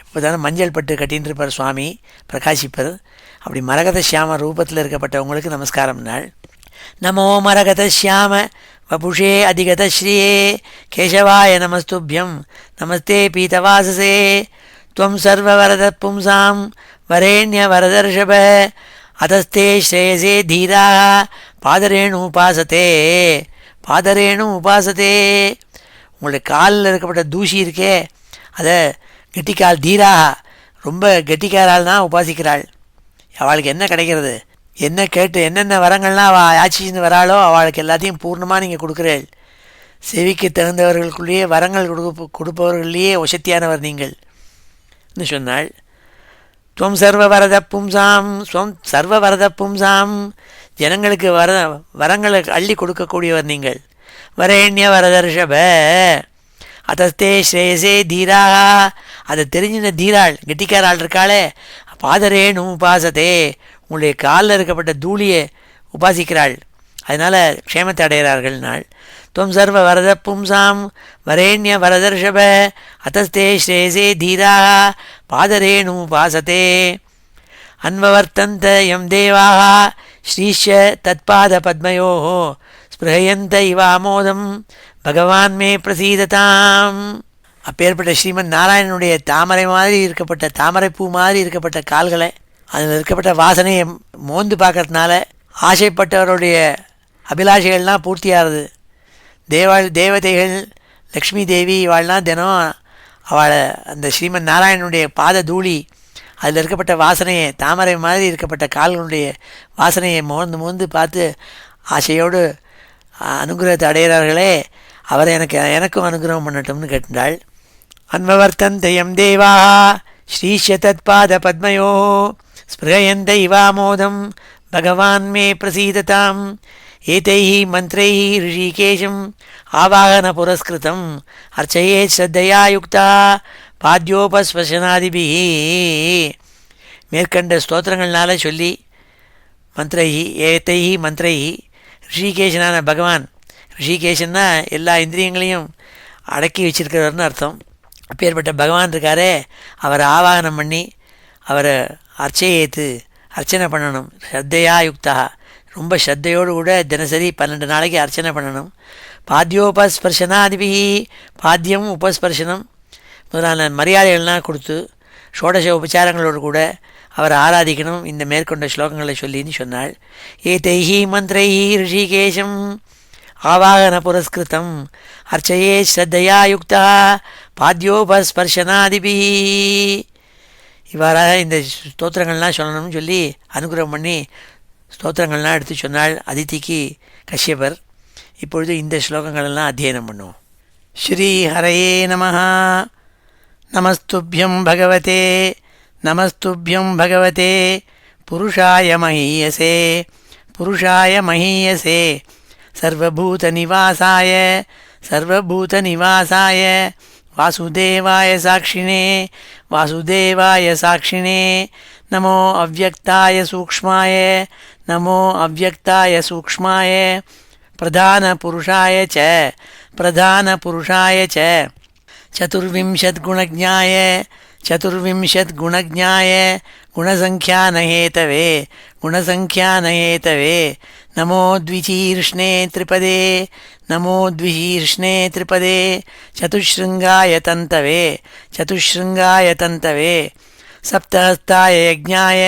S1: எப்போதாலும் மஞ்சள் பட்டு கட்டின்னு இருப்பார் சுவாமி, பிரகாசிப்பர். அப்படி மரகத ஷியாம ரூபத்தில் இருக்கப்பட்டவங்களுக்கு நமஸ்காரம் நாள். நமோ மரகத ஷியாம வபுஷே அதிகத ஸ்ரீயே கேசவாய நமஸ்துபியம் நமஸ்தே பீதவாசசே துவம் சர்வவரத பும்சாம் வரேண்ய வரதர்ஷப அதஸ்தே ஸ்ரேயசே தீராக பாதரேணு உபாசத்தே பாதரேணு உபாசத்தே. உங்களுடைய காலில் இருக்கப்பட்ட தூசி இருக்கே, அதை கெட்டிக்கால் தீராக, ரொம்ப கெட்டிக்காரால் தான் உபாசிக்கிறாள். அவளுக்கு என்ன கிடைக்கிறது, என்ன கேட்டு என்னென்ன வரங்கள்லாம் அவள் யாச்சின்னு வராளோ அவளுக்கு எல்லாத்தையும் பூர்ணமாக நீங்கள் கொடுக்குறீள். செவிக்கு தகுந்தவர்களுக்குள்ளேயே வரங்கள் கொடுப்பவர்களையே ஒசத்தியானவர் நீங்கள் சொன்னாள். துவம் சர்வவரத பும்சாம் ஸ்வம் சர்வவரத பும்சாம், ஜனங்களுக்கு வரங்களை அள்ளி கொடுக்கக்கூடியவர் நீங்கள். வரேண்ய வரதர்ஷப அதஸ்தே ஸ்ரேயசே தீராக, அதை தெரிஞ்சின தீராள் கெட்டிக்காராள் இருக்காளே, பாதரேணு உபாசத்தே, உங்களுடைய காலில் இருக்கப்பட்ட தூளியை உபாசிக்கிறாள், அதனால் க்ஷேமத்தை அடைகிறார்கள் நாள். துவம் சர்வ வரத பும்சாம் வரேண்ய வரதர்ஷப அதஸ்தே ஸ்ரேயசே தீராக பாதரேணு உபாசத்தே. அன்வவர்த்தந்த யம் தேவாக ஸ்ரீஷ தத்பாத பத்மயோः ஸ்பிருஹயந்த இவாமோதம் பகவான் மே பிரசீததாம். அப்பேற்பட்ட ஸ்ரீமன் நாராயணனுடைய தாமரை மாதிரி இருக்கப்பட்ட தாமரைப்பூ மாதிரி இருக்கப்பட்ட கால்களை, அதில் இருக்கப்பட்ட வாசனையை மோந்து பார்க்கறதுனால ஆசைப்பட்டவருடைய அபிலாஷைகள்லாம் பூர்த்தியாகிறது. தேவதைகள் லக்ஷ்மி தேவி இவாள்லாம் தினம் அவளை அந்த ஸ்ரீமன் நாராயணனுடைய பாத தூளி, அதில் இருக்கப்பட்ட வாசனையை, தாமரை மாதிரி இருக்கப்பட்ட கால்களுடைய வாசனையை மோந்து பார்த்து ஆசையோடு அனுகிரகத்தை அடைகிறார்களே, அவரை எனக்கும் அனுகிரகம் பண்ணட்டும்னு கேட்டாள். அன்வவர்த்தந்த யம் தேவாः ஸ்ரீஷ்ய தத்பாத பத்மயோः ஸ்பிருஹயந்த இவாமோதம் பகவான் மே பிரசீததாம். ஏதைः மந்த்ரைः ரிஷிகேஷம் ஆவாகன புரஸ்கிருதம் அர்ச்சயேத் ஸ்ரத்தையா யுக்தா பாத்யோபஸ்வசனாதிபிः. மேற்கண்ட ஸ்தோத்திரங்கள்னால சொல்லி மந்த்ரைஹி ஏதைஹி மந்த்ரைஹி, ரிஷிகேஷனான பகவான், ரிஷிகேஷன்னா எல்லா இந்திரியங்களையும் அடக்கி வச்சிருக்கிறவர்னு அர்த்தம். அப்பேற்பட்ட பகவான் இருக்காரே, அவரை ஆவாகனம் பண்ணி அவரை அர்ச்சனை பண்ணணும். ஸ்ரத்தையா யுக்தா, ரொம்ப ஸ்ரத்தையோடு கூட தினசரி 12 நாளைக்கு அர்ச்சனை பண்ணணும். பாத்யோபஸ்பர்ஷனாதிபிஹி, பாத்தியம் உபஸ்பர்ஷனம் முதலான மரியாதைகள்லாம் கொடுத்து ஷோடச உபச்சாரங்களோடு கூட அவரை ஆராதிக்கணும். இந்த மேற்கொண்ட ஸ்லோகங்களை சொல்லின்னு சொன்னாள். ஏதைஹி மந்த்ரைஹி ரிஷிகேஷம் ஆவாகன புரஸ்கிருதம் அர்ச்சயே ஸ்ரத்தையா யுக்தா பாத்யோபஸ்பர்ஷனாதிபிஹி. இவ்வாறாக இந்த ஸ்தோத்திரங்கள்லாம் சொல்லணும்னு சொல்லி அனுகிரகம் பண்ணி ஸ்தோத்திரங்கள்லாம் எடுத்து சொன்னாள் அதிதிக்கு கஷ்யபர். இப்பொழுது இந்த ஸ்லோகங்களெல்லாம் அத்தியனம் பண்ணுவோம். ஸ்ரீ ஹரயே நமஹ. நமஸ்துப்யம் பகவதே நமஸ்துப்யம் பகவதே புருஷாய மஹீயசே புருஷாய மஹீயசே சர்வபூதநிவாசாய சர்வபூதநிவாசாய வாசுதேவாய சாட்சிணே வாசுதேவாய சாட்சிணே நமோ அவ்யக்தாய சூக்ஷ்மாய நமோ அவ்யக்தாய சூக்ஷ்மாய பிரதானபுருஷாய ச பிரதானபுருஷாய ச சதுர்விம்சத்குணஜ்ஞாய சதுர்விம்சத்குணஜ்ஞாய குணசங்ख्यानहेतवे குணசங்ख्यानहेतवे நமோ த்விசீர்ஷ்ணே த்ரிபதே நமோ த்விசீர்ஷ்ணே த்ரிபதே சதுஷ்ருங்காய தந்தவே சதுஷ்ருங்காய தந்தவே சப்தஹஸ்தாய யஜ்ஞாய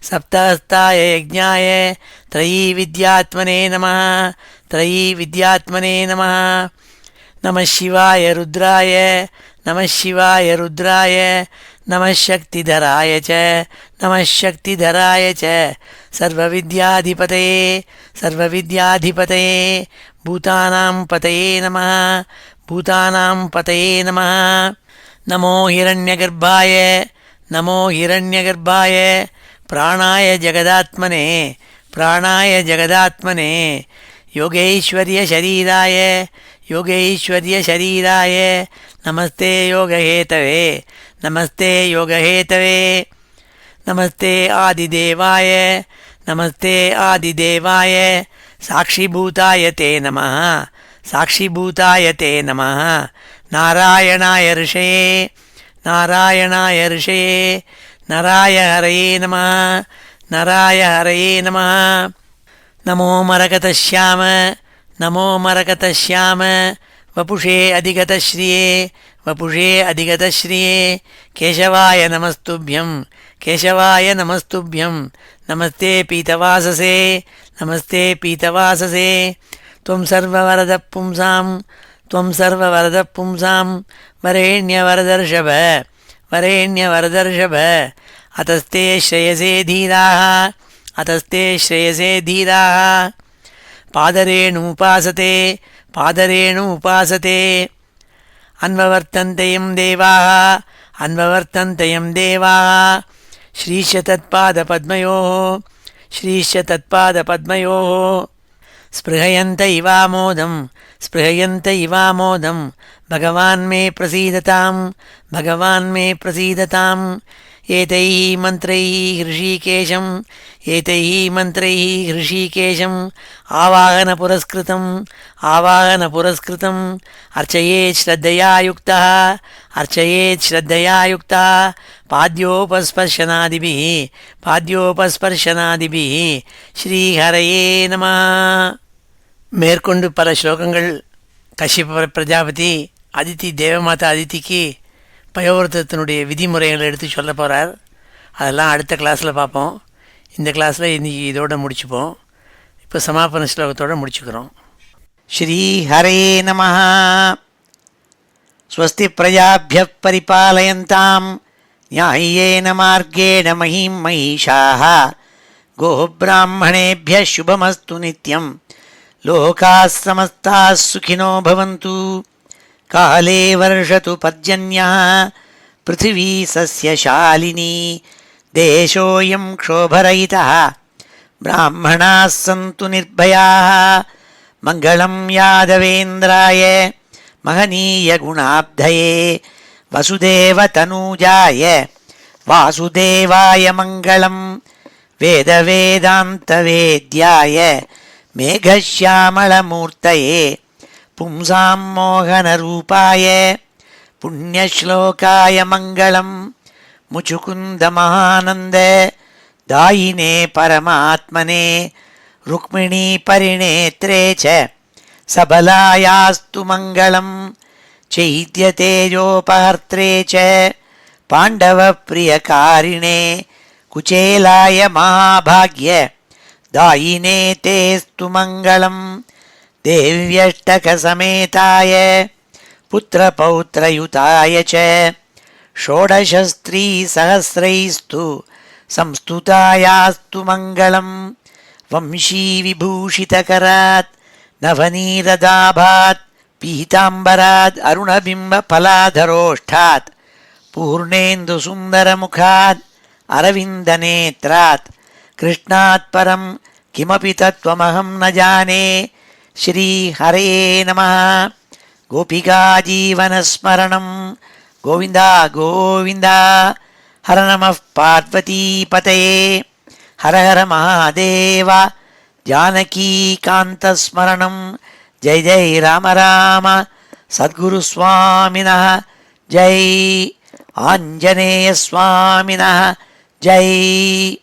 S1: சப்தஹஸ்தாய யஜ்ஞாய த்ரயீ வித்யாத்மனே நமः த்ரயீ வித்யாத்மனே நமः நமः சிவாய ருத்ராய நமः சிவாய ருத்ராய நமः சக்திதராய ச நமः சக்திதராய ச சர்வவித்யாதிபதயே சர்வவித்யாதிபதயே பூதானாம் பதயே நமः பூதானாம் பதயே நமः நமோ ஹிரண்யகர்ப்பாய நமோ ஹிரண்யகர்ப்பாய பிராணாய ஜகதாத்மனே பிராணாய ஜகதாத்மனே யோகேஸ்வர்ய சரீராய யோகேஸ்வர்ய சரீராய நமஸ்தே யோகஹேதவே நமஸ்தே யோகஹேதவே நமஸ்தே ஆதிதேவாய நமஸ்தே ஆதிதேவாய சாட்சிபூதாய தே நமः சாட்சிபூதாய தே நமः நாராயணாய ரிஷயே नारायणाय ऋषये नराय हरये नमः नराय हरये नमः नमो मरकतश्याम नमो मरकतश्याम वपुषे अधिगतश्रिये वपुषे अधिगतश्रिये केशवाय नमस्तुभ्यं केशवाय नमस्तुभ्यं नमस्ते पीतवाससे नमस्ते पीतवाससे त्वं सर्ववरदः पुंसां त्वं सर्ववरदः पुंसां वरेण्यवरदर्षभ वरेण्यवरदर्षभ अतस्ते श्रेयसे धीराः अतस्ते श्रेयसे धीराः पादरेणुपासते पादरेणुपासते अन्ववर्तन्ते यं देवाः अन्ववर्तन्ते यं देवाः श्रीश्च तत्पादपद्मयोः श्रीश्च तत्पादपद्मयोः स्पृहयन्त इवामोदं स्पृहयन्त इवामोदं भगवान् मे प्रसीदतां भगवान् मे प्रसीदताम् एतैः मन्त्रैः हृषीकेशम् एतैः मन्त्रैः हृषीकेशम् आवाहनपुरस्कृतम् आवाहनपुरस्कृतम् अर्चयेत् श्रद्धया युक्तः अर्चयेत् श्रद्धया युक्तः पाद्योपस्पर्शनादिभिः पाद्योपस्पर्शनादिभिः श्रीहरये नमः. மேற்கொண்டு பல ஸ்லோகங்கள் கஷ்யப பிரஜாபதி அதித்தி தேவமாதா அதித்திக்கு பயோவிரதத்தினுடைய விதிமுறைகளை எடுத்து சொல்ல போகிறார். அதெல்லாம் அடுத்த கிளாஸில் பார்ப்போம். இந்த கிளாஸில் இன்றைக்கி இதோடு முடிச்சுப்போம். இப்போ சமாபன ஸ்லோகத்தோடு முடிச்சுக்கிறோம்.
S2: ஸ்ரீ ஹரே நமः. ஸ்வஸ்தி பிரஜாभ्यः பரிபாலயந்தாம் न्याय्येन मार्गेण महीं महिषाः गोब्राह्मणेभ्यः शुभमस्तु नित्यं लोकाः समस्ताः सुखिनो भवन्तु. काले वर्षतु पर्जन्यः पृथिवी सस्यशालिनी देशोऽयं क्षोभरहितः ब्राह्मणाः सन्तु निर्भयाः. मङ्गलं यादवेन्द्राय महनीयगुणाब्धये वसुदेवतनूजाय वासुदेवाय मङ्गलं वेदवेदान्तवेद्याय मेघश्यामलमूर्तये पुंसां मोहनरूपाय पुण्यश्लोकाय मङ्गलं मुचुकुन्दमहानन्द दायिने परमात्मने रुक्मिणीपरिणेत्रे च सबलायास्तु मङ्गलं चैत्यतेजोपहर्त्रे च पाण्डवप्रियकारिणे कुचेलाय महाभाग्य दायिने तेस्तु मङ्गलं देव्यष्टकसमेताय पुत्रपौत्रयुताय च षोडशस्त्रीसहस्रैस्तु संस्तुतायास्तु मङ्गलं वंशीविभूषितकरात् नवनीरदाभात् पीताम्बराद् अरुणबिम्बफलाधरोष्ठात् पूर्णेन्दुसुन्दरमुखात् अरविन्दनेत्रात् कृष्णात् परं किमपि तत्त्वमहं न जाने. श्रीहरे नमः. गोपिकाजीवनस्मरणं गोविन्द गोविन्द. हर नमः पार्वतीपतये. हर हर महादेव. जानकीकान्तस्मरणं जय जय राम राम. सद्गुरुस्वामिनः जय. आञ्जनेयस्वामिनः जय.